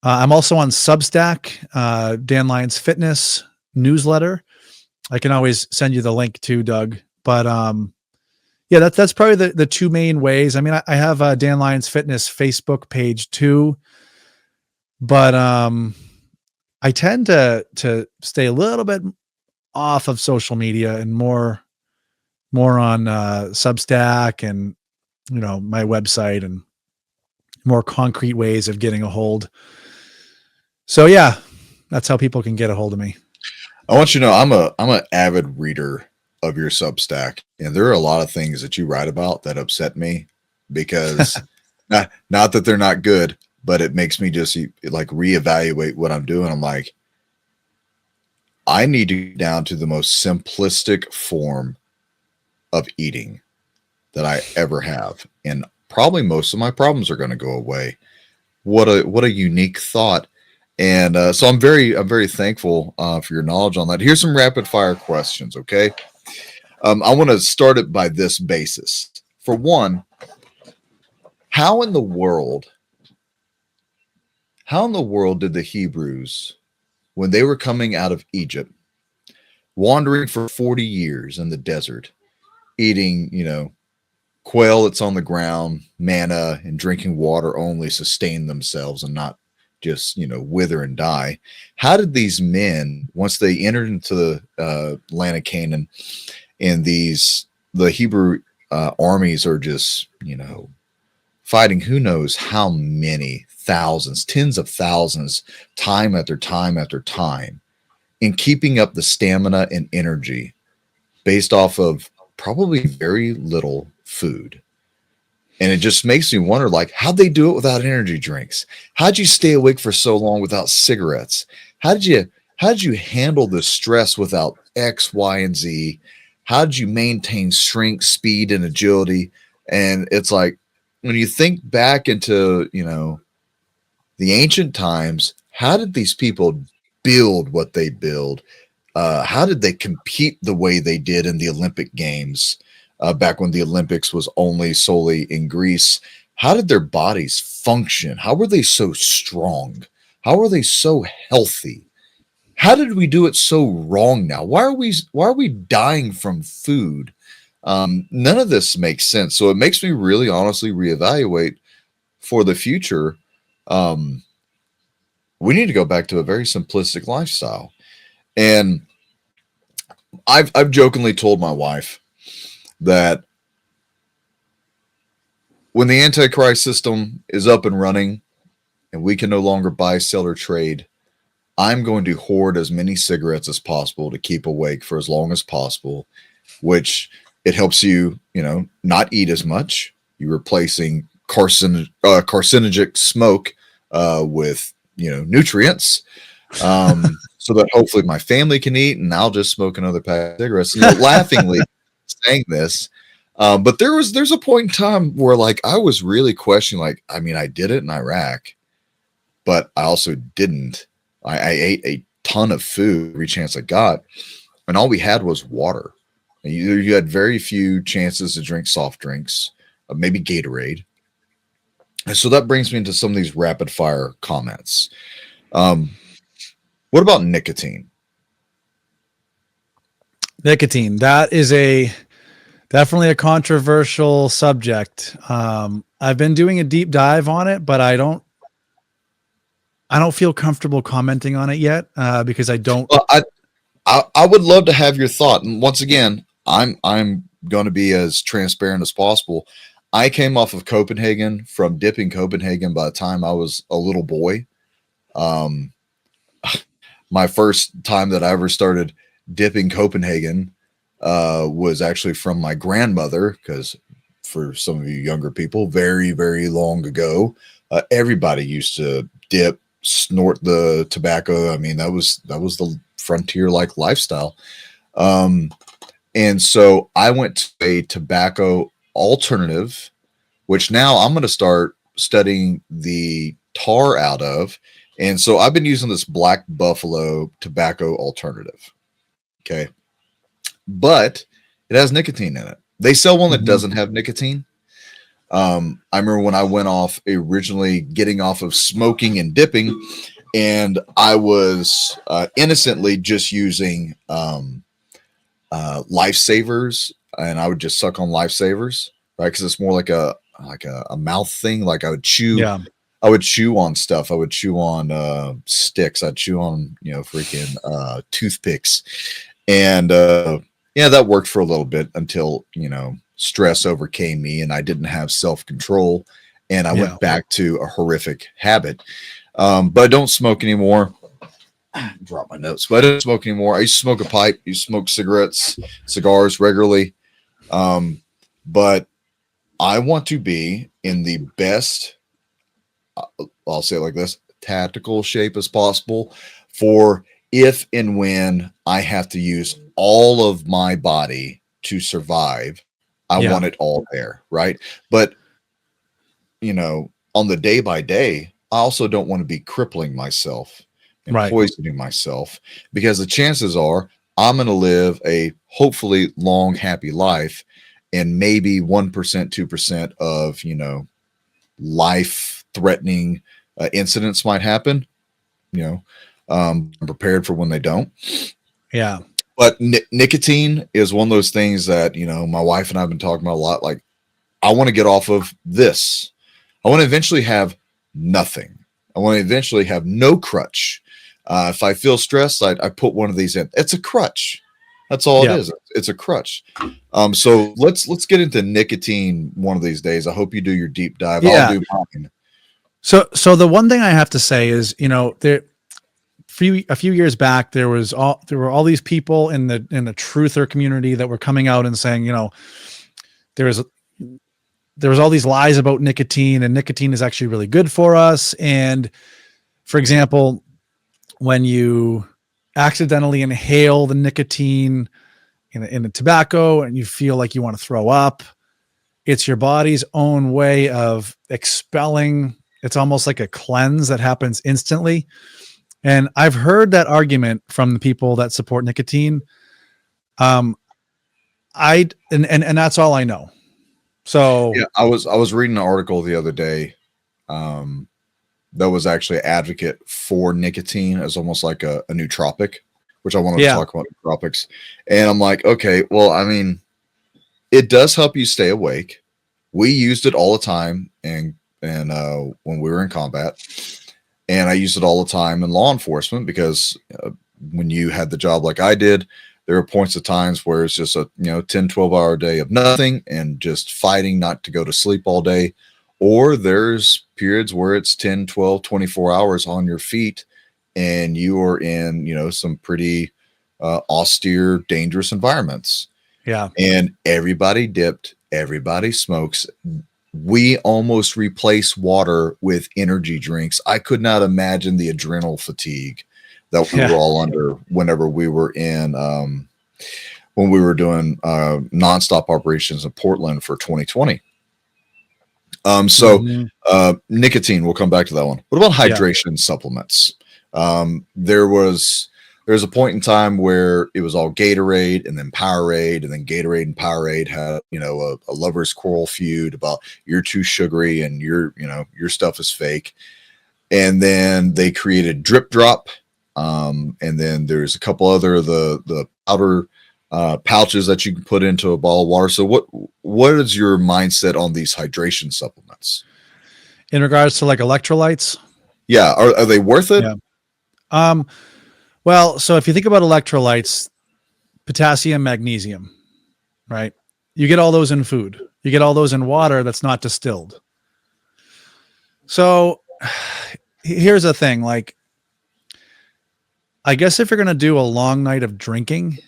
I'm also on Substack, Dan Lyons Fitness newsletter. I can always send you the link too, Doug. But yeah, that's probably the two main ways. I mean, I have a Dan Lyons Fitness Facebook page too, but I tend to stay a little bit off of social media and more on Substack and my website, and more concrete ways of getting a hold. So yeah, that's how people can get a hold of me. I want you to know I'm an avid reader of your Substack, and there are a lot of things that you write about that upset me, because not that they're not good, but it makes me just like reevaluate what I'm doing. I'm like, I need to get down to the most simplistic form of eating that I ever have, and probably most of my problems are going to go away. What a unique thought. And so I'm very thankful for your knowledge on that. Here's some rapid fire questions. Okay. I want to start it by this basis. For one, how in the world did the Hebrews, when they were coming out of Egypt, wandering for 40 years in the desert, eating, quail that's on the ground, manna, and drinking water only, sustain themselves and not just, wither and die? How did these men, once they entered into the land of Canaan, and the Hebrew armies are just, fighting who knows how many thousands, tens of thousands, time after time after time, in keeping up the stamina and energy based off of probably very little food? And it just makes me wonder, like, how'd they do it without energy drinks? How'd you stay awake for so long without cigarettes? How did you handle the stress without X, Y, and Z? How did you maintain strength, speed, and agility? And it's like, when you think back into, the ancient times, how did these people build what they build? How did they compete the way they did in the Olympic Games? Back when the Olympics was only solely in Greece, how did their bodies function? How were they so strong? How are they so healthy? How did we do it so wrong now? Why are we dying from food? None of this makes sense. So it makes me really honestly reevaluate for the future. We need to go back to a very simplistic lifestyle. And I've jokingly told my wife that when the Antichrist system is up and running and we can no longer buy, sell, or trade, I'm going to hoard as many cigarettes as possible to keep awake for as long as possible, which it helps you, not eat as much. You're replacing carcinogenic smoke with, nutrients, so that hopefully my family can eat and I'll just smoke another pack of cigarettes. Laughingly saying this, but there's a point in time where, like, I was really questioning, like, I mean, I did it in Iraq, but I also didn't. I ate a ton of food every chance I got, and all we had was water. You had very few chances to drink soft drinks, maybe Gatorade. And so that brings me into some of these rapid fire comments. What about nicotine? Nicotine. That is definitely a controversial subject. I've been doing a deep dive on it, but I don't feel comfortable commenting on it yet because I don't. Well, I would love to have your thought. And once again, I'm going to be as transparent as possible. I came off of Copenhagen from dipping Copenhagen by the time I was a little boy. My first time that I ever started dipping Copenhagen was actually from my grandmother, because for some of you younger people, very, very long ago, everybody used to dip, snort the tobacco. I mean, that was the frontier like lifestyle. And so I went to a tobacco alternative, which now I'm going to start studying the tar out of. And so I've been using this Black Buffalo tobacco alternative. Okay. But it has nicotine in it. They sell one that doesn't have nicotine. I remember when I went off originally getting off of smoking and dipping, and I was innocently just using lifesavers, and I would just suck on lifesavers, right? Because it's more like a mouth thing. Like I would chew. Yeah. I would chew on stuff. I would chew on sticks. I'd chew on, freaking toothpicks. And yeah, that worked for a little bit until, stress overcame me and I didn't have self-control. And I went back to a horrific habit. But I don't smoke anymore. Drop my notes, but I don't smoke anymore. I used to smoke a pipe. I used to smoke cigars regularly. But I want to be in the best, I'll say it like this, tactical shape as possible for if and when I have to use all of my body to survive. I want it all there, right? But, on the day by day, I also don't want to be crippling myself and poisoning myself, because the chances are I'm going to live a hopefully long, happy life, and maybe 1%, 2% of, life-threatening incidents might happen. I'm prepared for when they don't. Yeah. But nicotine is one of those things that, my wife and I have been talking about a lot. Like, I want to get off of this. I want to eventually have nothing. I want to eventually have no crutch. If I feel stressed, I put one of these in. It's a crutch. That's all it is. It's a crutch. So let's get into nicotine one of these days. I hope you do your deep dive. Yeah. I'll do mine. So the one thing I have to say is, a few years back, there were all these people in the truther community that were coming out and saying, there was all these lies about nicotine, and nicotine is actually really good for us. And for example, when you accidentally inhale the nicotine in the tobacco and you feel like you want to throw up, it's your body's own way of expelling. It's almost like a cleanse that happens instantly. And I've heard that argument from the people that support nicotine. And that's all I know. So yeah, I was reading an article the other day that was actually an advocate for nicotine as almost like a nootropic, which I wanted to talk about nootropics. And I'm like, okay, well, I mean, it does help you stay awake. We used it all the time and when we were in combat. And I used it all the time in law enforcement because when you had the job like I did, there were points of times where it's just a 10, 12-hour day of nothing and just fighting not to go to sleep all day. Or there's periods where it's 10, 12, 24 hours on your feet and you are in, some pretty austere, dangerous environments. Yeah. And everybody dipped, everybody smokes. We almost replace water with energy drinks. I could not imagine the adrenal fatigue that we were all under whenever we were in, when we were doing nonstop operations in Portland for 2020. Nicotine, we'll come back to that one. What about hydration supplements? There was There's a point in time where it was all Gatorade and then Powerade, and then Gatorade and Powerade had, a lover's quarrel feud about you're too sugary and your stuff is fake. And then they created Drip Drop. And then there's a couple other the powder pouches that you can put into a bottle of water. So what is your mindset on these hydration supplements? In regards to like electrolytes? Yeah. Are they worth it? Yeah. Well, so if you think about electrolytes, potassium, magnesium, right? You get all those in food. You get all those in water that's not distilled. So here's the thing. Like, I guess if you're going to do a long night of drinking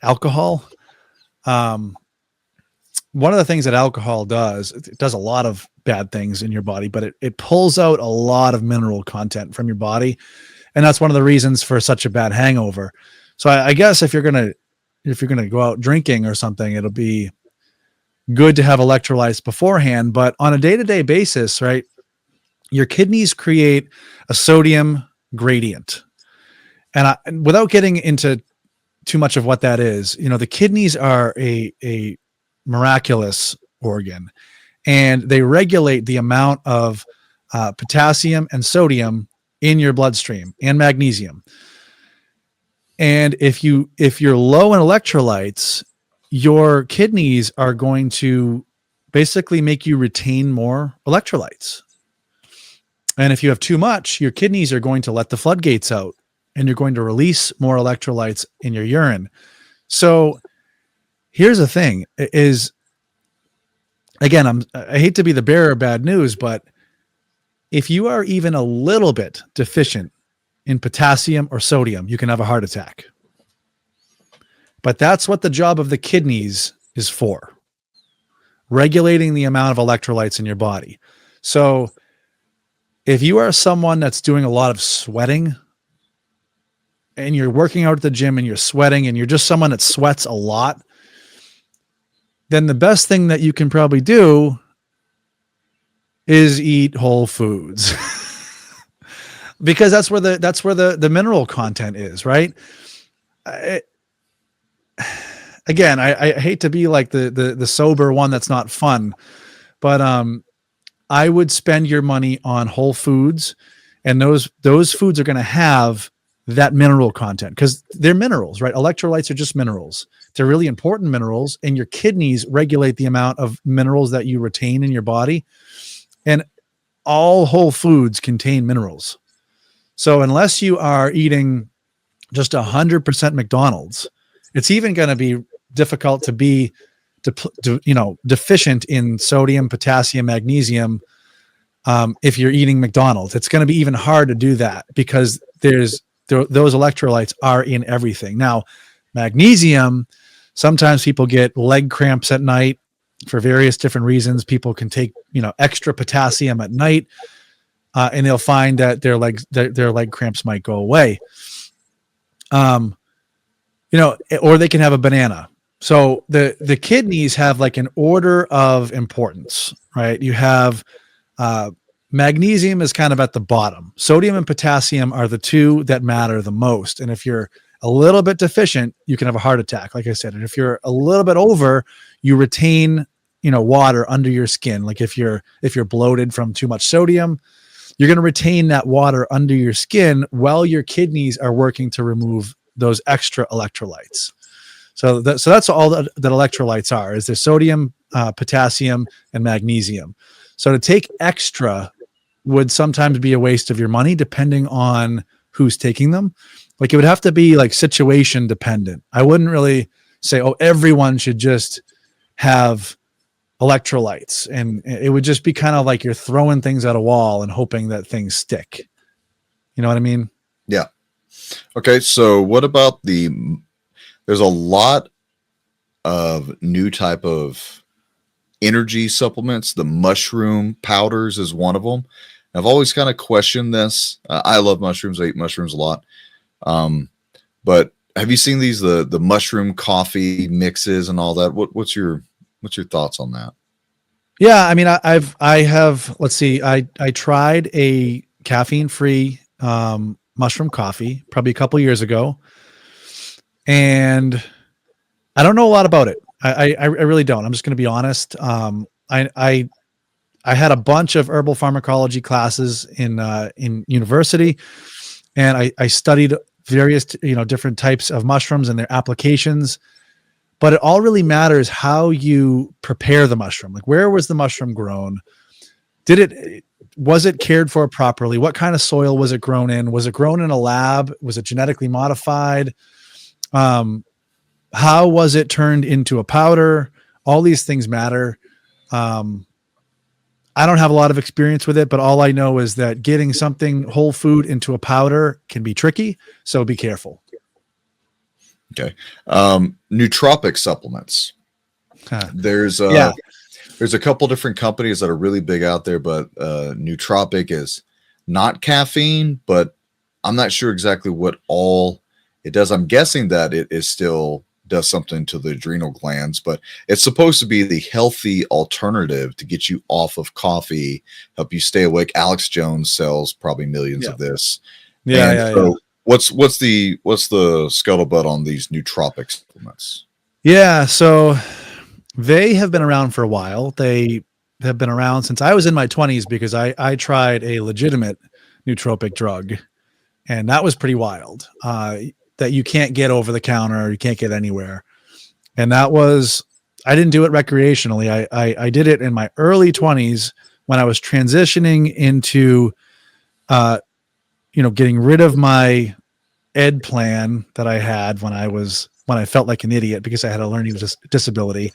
alcohol, one of the things that alcohol does, it does a lot of bad things in your body, but it pulls out a lot of mineral content from your body. And that's one of the reasons for such a bad hangover. So I guess if you're going to go out drinking or something, it'll be good to have electrolytes beforehand, but on a day-to-day basis, right? Your kidneys create a sodium gradient. And without getting into too much of what that is, the kidneys are a miraculous organ, and they regulate the amount of potassium and sodium in your bloodstream and magnesium. And if you're low in electrolytes, your kidneys are going to basically make you retain more electrolytes. And if you have too much, your kidneys are going to let the floodgates out, and you're going to release more electrolytes in your urine. So here's the thing is, again, I hate to be the bearer of bad news, but if you are even a little bit deficient in potassium or sodium, you can have a heart attack. But that's what the job of the kidneys is for, regulating the amount of electrolytes in your body. So if you are someone that's doing a lot of sweating, and you're working out at the gym and you're sweating and you're just someone that sweats a lot, then the best thing that you can probably do is eat whole foods. Because that's where the mineral content is, right? Again, I hate to be like the sober one that's not fun, but I would spend your money on whole foods, and those foods are going to have that mineral content because they're minerals, right? Electrolytes are just minerals. They're really important minerals, and your kidneys regulate the amount of minerals that you retain in your body. And all whole foods contain minerals. So unless you are eating just 100% McDonald's, it's even going to be difficult to be deficient in sodium, potassium, magnesium. If you're eating McDonald's, it's going to be even hard to do that because those electrolytes are in everything. Now, magnesium, sometimes people get leg cramps at night for various different reasons. People can take, extra potassium at night, and they'll find that their leg cramps might go away. Or they can have a banana. So the kidneys have like an order of importance, right? You have, magnesium is kind of at the bottom. Sodium and potassium are the two that matter the most. And if you're a little bit deficient, you can have a heart attack, like I said. And if you're a little bit over, you retain, water under your skin. Like if you're bloated from too much sodium, you're going to retain that water under your skin while your kidneys are working to remove those extra electrolytes. So that's all that electrolytes are, is there's sodium, potassium, and magnesium. So to take extra would sometimes be a waste of your money, depending on who's taking them. Like it would have to be like situation dependent. I wouldn't really say, everyone should just have electrolytes. And it would just be kind of like you're throwing things at a wall and hoping that things stick. You know what I mean? Yeah. Okay. So what about there's a lot of new type of energy supplements. The mushroom powders is one of them. I've always kind of questioned this. I love mushrooms. I eat mushrooms a lot. But have you seen these, the mushroom coffee mixes and all that? What's your thoughts on that? Yeah. I mean, I have, let's see, I tried a caffeine free, mushroom coffee probably a couple years ago, and I don't know a lot about it. I really don't. I'm just going to be honest. I had a bunch of herbal pharmacology classes in university, and I studied various different types of mushrooms and their applications. But it all really matters how you prepare the mushroom. Like, where was the mushroom grown? Was it cared for properly? What kind of soil was it grown in? Was it grown in a lab? Was it genetically modified? How was it turned into a powder? All these things matter. I don't have a lot of experience with it, but all I know is that getting something whole food into a powder can be tricky. So be careful. Okay. Nootropic supplements. There's a couple different companies that are really big out there, but Nootropic is not caffeine, but I'm not sure exactly what all it does. I'm guessing that it is still does something to the adrenal glands, but it's supposed to be the healthy alternative to get you off of coffee, help you stay awake. Alex Jones sells probably millions of this. What's the scuttlebutt on these nootropic supplements? Yeah, so they have been around for a while. They have been around since I was in my 20s because I tried a legitimate nootropic drug, and that was pretty wild. That you can't get over the counter, you can't get anywhere. And that was, I didn't do it recreationally. I did it in my early 20s when I was transitioning into, getting rid of my ed plan that I had when I felt like an idiot because I had a learning disability.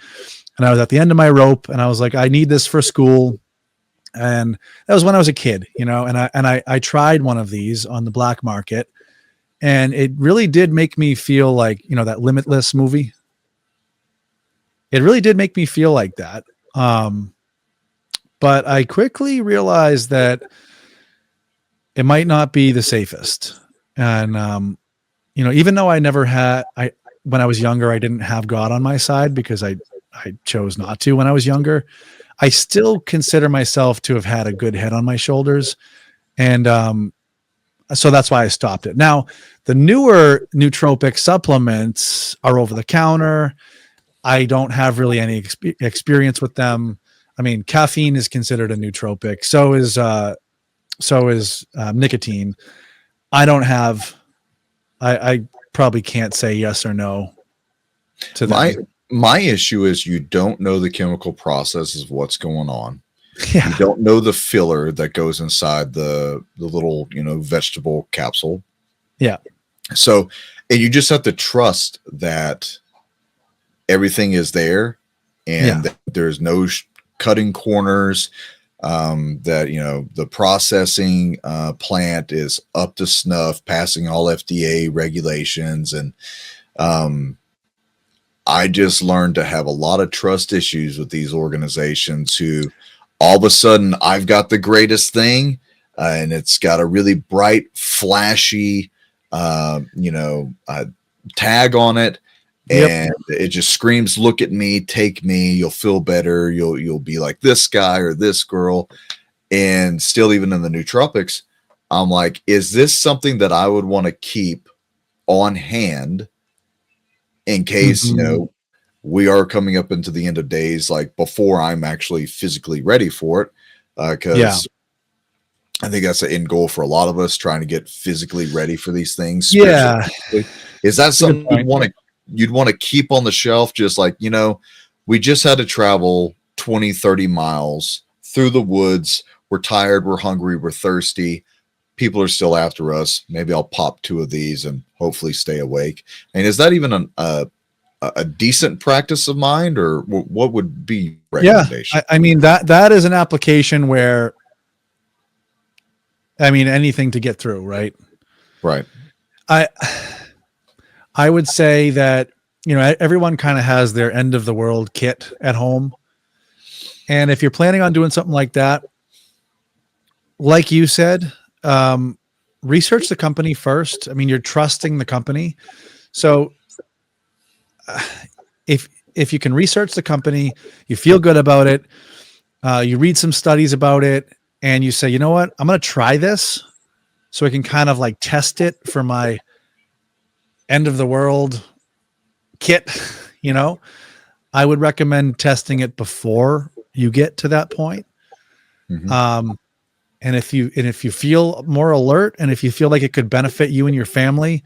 And I was at the end of my rope and I was like, I need this for school. And that was when I was a kid, and I tried one of these on the black market. And it really did make me feel like, that Limitless movie. It really did make me feel like that. But I quickly realized that it might not be the safest. And, even though when I was younger, I didn't have God on my side because I chose not to when I was younger. I still consider myself to have had a good head on my shoulders. And, so that's why I stopped it. Now, the newer nootropic supplements are over the counter. I don't have really any experience with them. I mean, caffeine is considered a nootropic. So is nicotine. I probably can't say yes or no to that. My issue is you don't know the chemical process of what's going on. Yeah. You don't know the filler that goes inside the little, vegetable capsule. Yeah. So, and you just have to trust that everything is there and that there's no cutting corners, that, the processing plant is up to snuff, passing all FDA regulations. And I just learned to have a lot of trust issues with these organizations who all of a sudden I've got the greatest thing and it's got a really bright, flashy, tag on it. And it just screams, look at me, take me, you'll feel better. You'll be like this guy or this girl. And still, even in the nootropics, I'm like, is this something that I would want to keep on hand in case, we are coming up into the end of days, like before I'm actually physically ready for it. Because I think that's an end goal for a lot of us, trying to get physically ready for these things. Yeah. Is that something you'd want to keep on the shelf? Just like, we just had to travel 20, 30 miles through the woods. We're tired. We're hungry. We're thirsty. People are still after us. Maybe I'll pop 2 of these and hopefully stay awake. And is that even a decent practice of mine, or what would be recommendation? I mean, that is an application where, anything to get through, right? Right. I would say that, everyone kind of has their end of the world kit at home. And if you're planning on doing something like that, like you said, research the company first. You're trusting the company. So if you can research the company, you feel good about it, you read some studies about it, and you say, you know what, I'm going to try this. so I can kind of like test it for my end of the world kit, I would recommend testing it before you get to that point. Mhm. And if you feel more alert, and if you feel like it could benefit you and your family,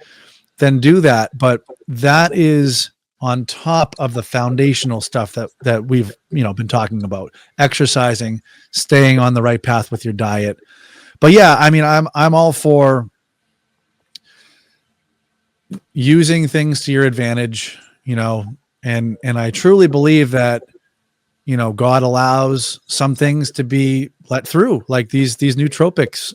then do that. But that is on top of the foundational stuff that we've, been talking about: exercising, staying on the right path with your diet. But yeah, I mean, I'm all for using things to your advantage, and I truly believe that, God allows some things to be let through, like these nootropics.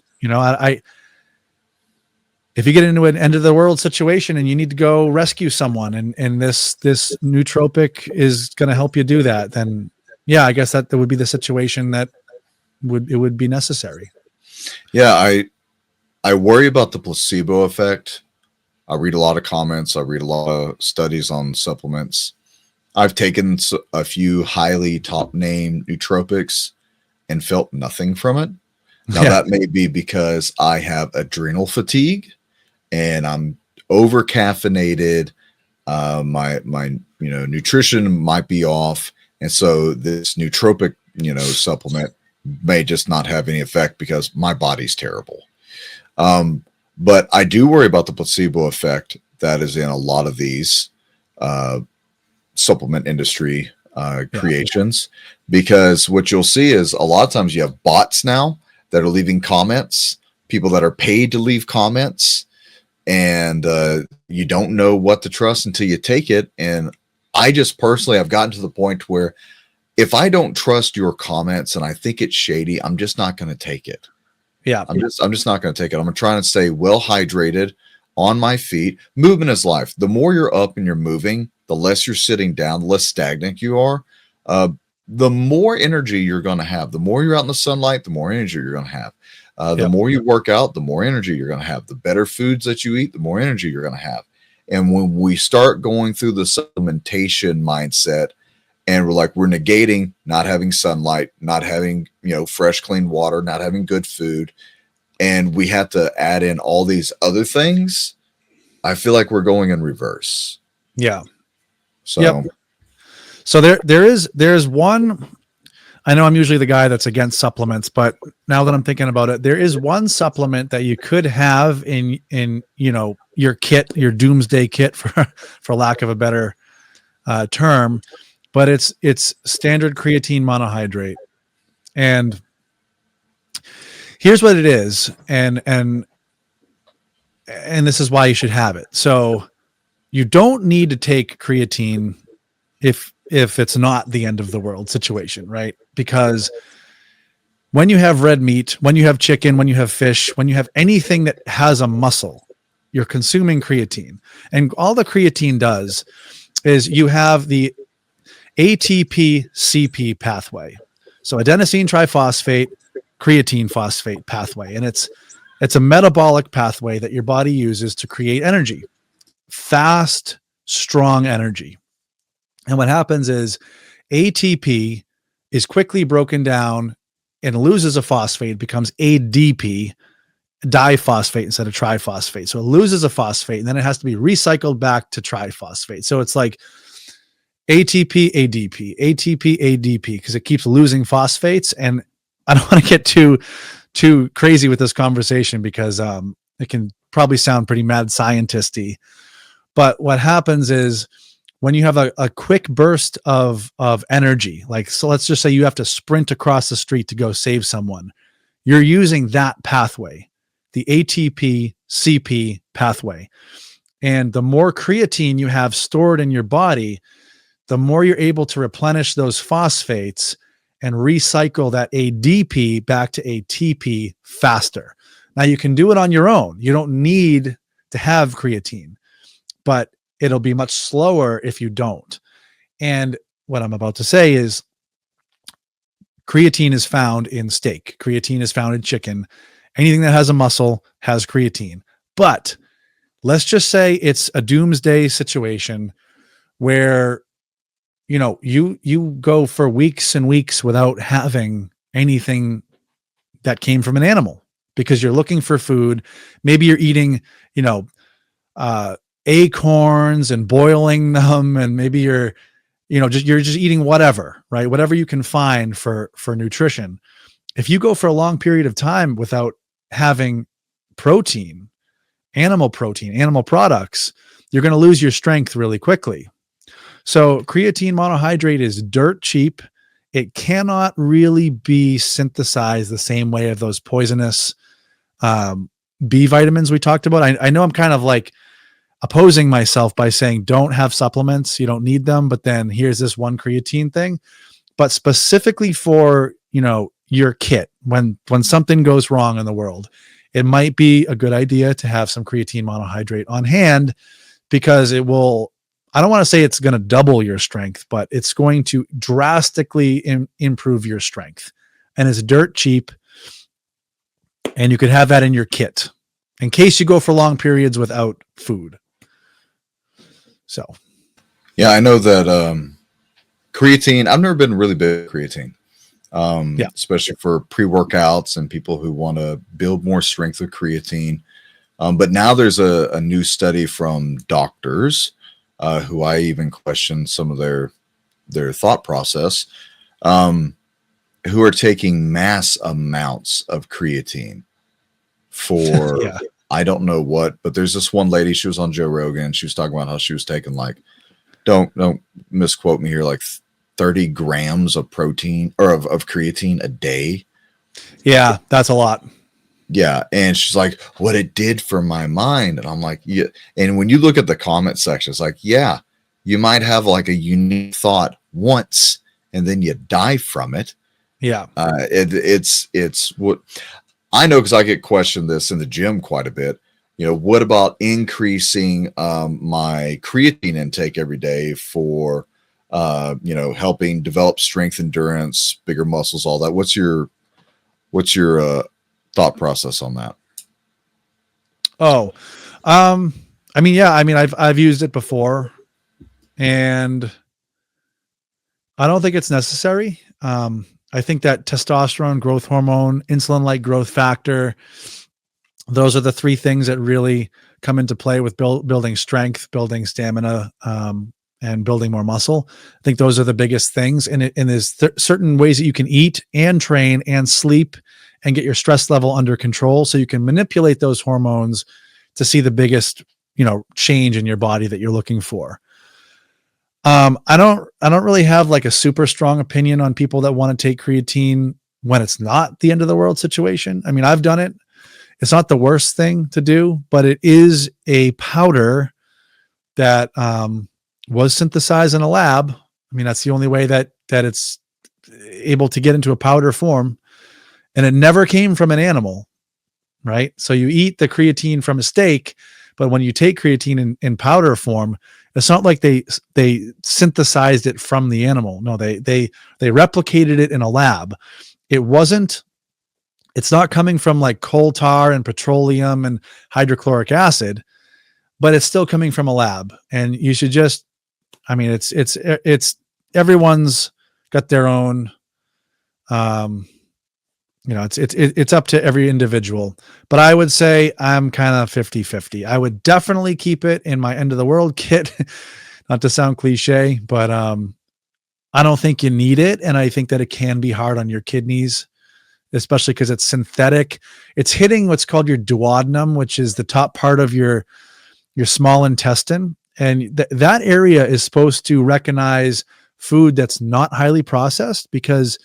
If you get into an end of the world situation and you need to go rescue someone, and this nootropic is going to help you do that, then yeah, I guess that would be the situation that would be necessary. Yeah, I worry about the placebo effect. I read a lot of comments. I read a lot of studies on supplements. I've taken a few highly top name nootropics and felt nothing from it. Now, Yeah. that may be because I have adrenal fatigue and I'm over caffeinated. My nutrition might be off, and so this nootropic supplement may just not have any effect because my body's terrible. But I do worry about the placebo effect that is in a lot of these supplement industry creations, because what you'll see is a lot of times you have bots now that are leaving comments, people that are paid to leave comments, and you don't know what to trust until you take it. And I just personally have gotten to the point where if I don't trust your comments and I think it's shady, I'm just not going to take it. Yeah. I'm just not going to take it. I'm going to try and stay well hydrated, on my feet. Movement is life. The more you're up and you're moving, the less you're sitting down, the less stagnant you are. The more energy you're going to have. The more you're out in the sunlight, the more energy you're going to have. The more you work out, the more energy you're going to have. The better foods that you eat, the more energy you're going to have. And when we start going through the supplementation mindset, and we're negating not having sunlight, not having fresh clean water, not having good food, and we have to add in all these other things, I feel like we're going in reverse. Yeah. So yep. So there's one. I know I'm usually the guy that's against supplements, but now that I'm thinking about it, there is one supplement that you could have in your kit, your doomsday kit, for lack of a better term, but it's standard creatine monohydrate. And here's what it is, and this is why you should have it. So you don't need to take creatine if it's not the end of the world situation, right? Because when you have red meat, when you have chicken, when you have fish, when you have anything that has a muscle, you're consuming creatine. And all the creatine does is you have the ATP-CP pathway. So adenosine triphosphate, creatine phosphate pathway. And it's a metabolic pathway that your body uses to create energy, fast, strong energy. And what happens is ATP is quickly broken down and loses a phosphate. It becomes ADP, diphosphate instead of triphosphate. So it loses a phosphate, and then it has to be recycled back to triphosphate. So it's like ATP, ADP, ATP, ADP, because it keeps losing phosphates. And I don't want to get too crazy with this conversation because it can probably sound pretty mad scientist-y. But what happens is when you have a quick burst of energy, so let's just say you have to sprint across the street to go save someone, you're using that pathway, the ATP-CP pathway. And the more creatine you have stored in your body, the more you're able to replenish those phosphates and recycle that ADP back to ATP faster. Now you can do it on your own. You don't need to have creatine, but it'll be much slower if you don't. And what I'm about to say is creatine is found in steak. Creatine is found in chicken. Anything that has a muscle has creatine. But let's just say it's a doomsday situation where, you go for weeks and weeks without having anything that came from an animal. because you're looking for food. Maybe you're eating, acorns and boiling them, and maybe you're just eating whatever, right? Whatever you can find for nutrition. If you go for a long period of time without having protein, animal products, you're going to lose your strength really quickly. So creatine monohydrate is dirt cheap. It cannot really be synthesized the same way of those poisonous B vitamins we talked about. I know I'm kind of like opposing myself by saying don't have supplements, you don't need them, but then here's this one creatine thing. But specifically for, your kit, when something goes wrong in the world, it might be a good idea to have some creatine monohydrate on hand, because it will, I don't want to say it's going to double your strength, but it's going to drastically improve your strength. And it's dirt cheap, and you could have that in your kit in case you go for long periods without food. So, yeah, I know that creatine, I've never been really big at creatine, especially for pre-workouts and people who want to build more strength with creatine. But now there's a new study from doctors who I even question some of their thought process, who are taking mass amounts of creatine for I don't know what, but there's this one lady, she was on Joe Rogan. She was talking about how she was taking don't misquote me here, like 30 grams of protein or of creatine a day. Yeah, that's a lot. Yeah. And she's like, what it did for my mind. And I'm like, yeah. And when you look at the comment section, it's like, yeah, you might have like a unique thought once and then you die from it. Yeah. It's what I know, because I get questioned this in the gym quite a bit. What about increasing my creatine intake every day for, helping develop strength, endurance, bigger muscles, all that? What's your thought process on that? I've used it before, and I don't think it's necessary. I think that testosterone, growth hormone, insulin-like growth factor, those are the three things that really come into play with building strength, building stamina, and building more muscle. I think those are the biggest things. And there's certain ways that you can eat and train and sleep and get your stress level under control, so you can manipulate those hormones to see the biggest, change in your body that you're looking for. I don't really have like a super strong opinion on people that want to take creatine when it's not the end of the world situation. I mean, I've done it. It's not the worst thing to do, but it is a powder that was synthesized in a lab. I mean, that's the only way that it's able to get into a powder form, and it never came from an animal, right? So you eat the creatine from a steak, but when you take creatine in powder form, it's not like they synthesized it from the animal. No, they replicated it in a lab. It's not coming from like coal tar and petroleum and hydrochloric acid, but it's still coming from a lab. And you should just, it's everyone's got their own, it's up to every individual, but I would say I'm kind of 50-50. I would definitely keep it in my end of the world kit, not to sound cliche, but I don't think you need it. And I think that it can be hard on your kidneys, especially because it's synthetic. It's hitting what's called your duodenum, which is the top part of your small intestine. And that area is supposed to recognize food that's not highly processed, because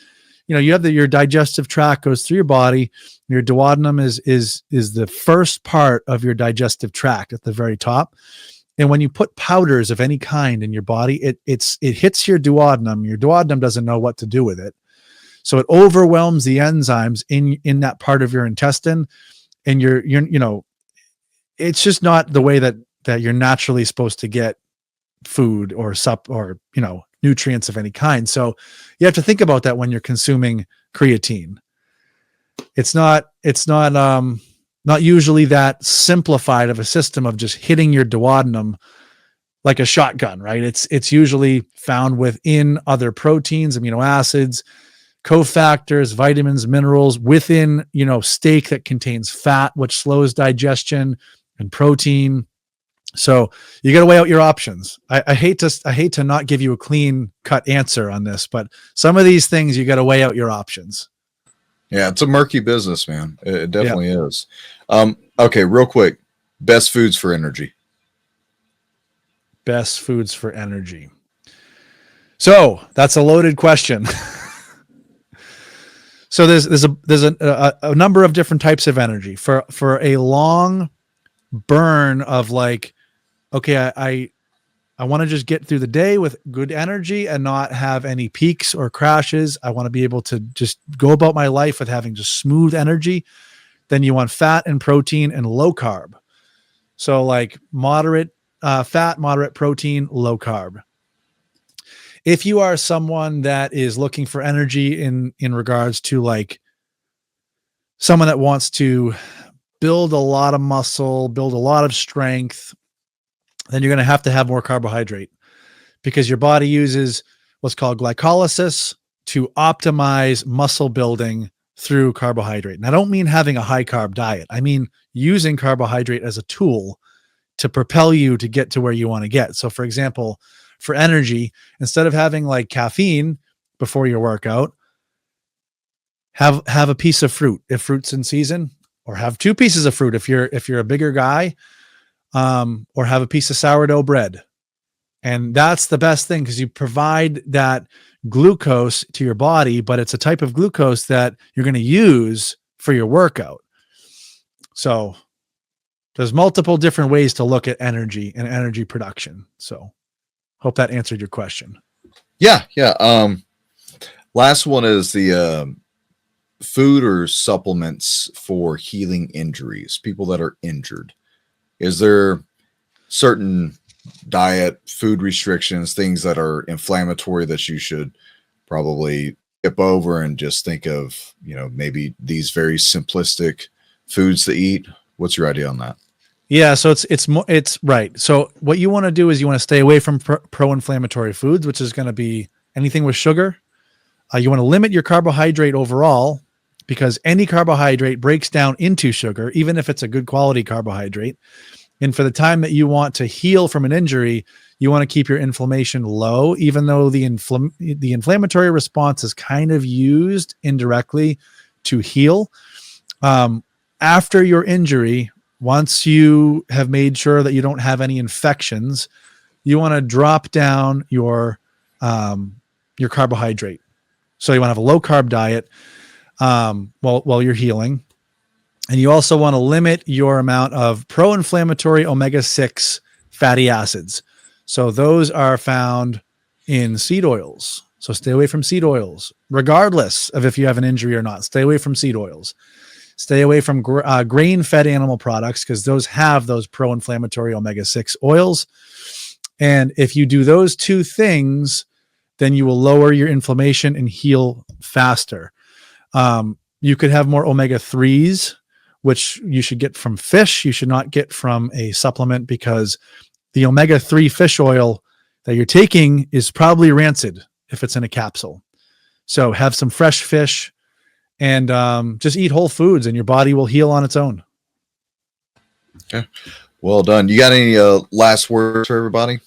you have your digestive tract goes through your body. Your duodenum is the first part of your digestive tract at the very top. And when you put powders of any kind in your body, it hits your duodenum. Your duodenum doesn't know what to do with it. So it overwhelms the enzymes in that part of your intestine. And it's just not the way that you're naturally supposed to get food or nutrients of any kind. So you have to think about that when you're consuming creatine. It's not usually that simplified of a system of just hitting your duodenum like a shotgun, right? It's usually found within other proteins, amino acids, cofactors, vitamins, minerals within, steak that contains fat, which slows digestion, and protein. So you got to weigh out your options. I hate to not give you a clean cut answer on this, but some of these things you got to weigh out your options. Yeah, it's a murky business, man. It definitely is. Okay, real quick. Best foods for energy. Best foods for energy. So that's a loaded question. So there's a number of different types of energy for a long burn of like, okay, I want to just get through the day with good energy and not have any peaks or crashes. I want to be able to just go about my life with having just smooth energy. Then you want fat and protein and low carb. So like moderate fat, moderate protein, low carb. If you are someone that is looking for energy in regards to like someone that wants to build a lot of muscle, build a lot of strength, then you're going to have more carbohydrate because your body uses what's called glycolysis to optimize muscle building through carbohydrate. And I don't mean having a high carb diet. I mean using carbohydrate as a tool to propel you to get to where you want to get. So for example, for energy, instead of having like caffeine before your workout, have a piece of fruit if fruit's in season, or have 2 pieces of fruit if you're a bigger guy, or have a piece of sourdough bread. And that's the best thing because you provide that glucose to your body, but it's a type of glucose that you're going to use for your workout. So there's multiple different ways to look at energy and energy production. So hope that answered your question. Yeah. Last one is the food or supplements for healing injuries, people that are injured. Is there certain diet, food restrictions, things that are inflammatory that you should probably skip over and just think of, maybe these very simplistic foods to eat? What's your idea on that? Yeah, so it's right. So what you want to do is you want to stay away from pro-inflammatory foods, which is going to be anything with sugar. You want to limit your carbohydrate overall because any carbohydrate breaks down into sugar, even if it's a good quality carbohydrate. And for the time that you want to heal from an injury, you want to keep your inflammation low, even though the inflammatory response is kind of used indirectly to heal. After your injury, once you have made sure that you don't have any infections, you want to drop down your carbohydrate. So you want to have a low carb diet while you're healing. And you also want to limit your amount of pro-inflammatory omega-6 fatty acids. So those are found in seed oils. So stay away from seed oils, regardless of if you have an injury or not. Stay away from seed oils. Stay away from grain-fed animal products because those have those pro-inflammatory omega-6 oils. And if you do those 2 things, then you will lower your inflammation and heal faster. You could have more omega-3s, which you should get from fish. You should not get from a supplement because the omega-3 fish oil that you're taking is probably rancid if it's in a capsule. So have some fresh fish and just eat whole foods and your body will heal on its own. Okay. Well done. You got any last words for everybody?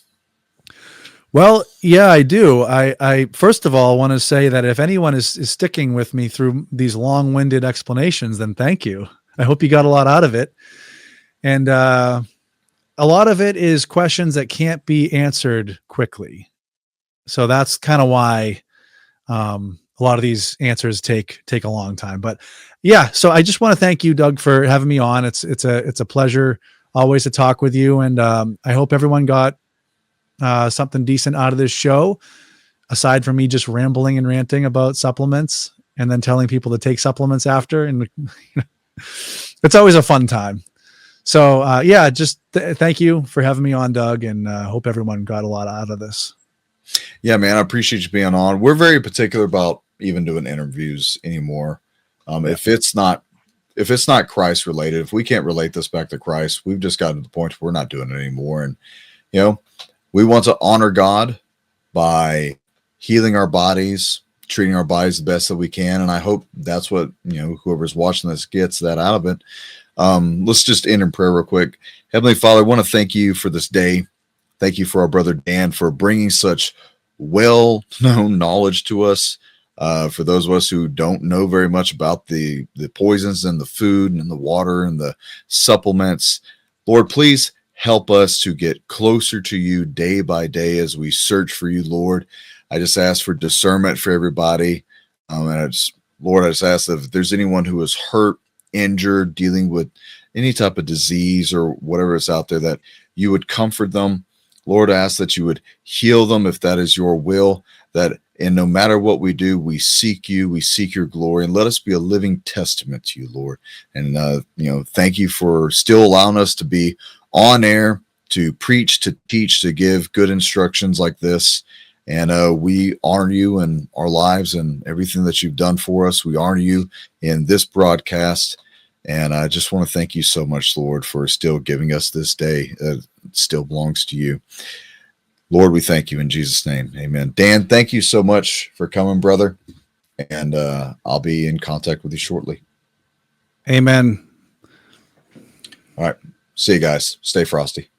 Well, yeah, I do. I first of all want to say that if anyone is sticking with me through these long-winded explanations, then thank you. I hope you got a lot out of it. And a lot of it is questions that can't be answered quickly. So that's kind of why a lot of these answers take a long time. But yeah, so I just want to thank you, Doug, for having me on. It's a pleasure always to talk with you. And I hope everyone got something decent out of this show, aside from me just rambling and ranting about supplements and then telling people to take supplements after. And it's always a fun time. So yeah, just thank you for having me on, Doug, and hope everyone got a lot out of this. Yeah, man, I appreciate you being on. We're very particular about even doing interviews anymore. If it's not Christ related, if we can't relate this back to Christ, we've just gotten to the point where we're not doing it anymore. And we want to honor God by healing our bodies, treating our bodies the best that we can. And I hope that's what, whoever's watching this gets that out of it. Let's just end in prayer real quick. Heavenly Father, I want to thank you for this day. Thank you for our brother Dan for bringing such well-known knowledge to us. For those of us who don't know very much about the poisons in the food and in the water and the supplements, Lord, please help us to get closer to you day by day as we search for you, Lord. I just ask for discernment for everybody. Lord, I just ask that if there's anyone who is hurt, injured, dealing with any type of disease or whatever is out there, that you would comfort them. Lord, I ask that you would heal them if that is your will, and no matter what we do, we seek you, we seek your glory, and let us be a living testament to you, Lord. And, thank you for still allowing us to be on air, to preach, to teach, to give good instructions like this. And we honor you in our lives and everything that you've done for us. We honor you in this broadcast. And I just want to thank you so much, Lord, for still giving us this day. It still belongs to you. Lord, we thank you in Jesus' name. Amen. Dan, thank you so much for coming, brother. And I'll be in contact with you shortly. Amen. All right. See you guys. Stay frosty.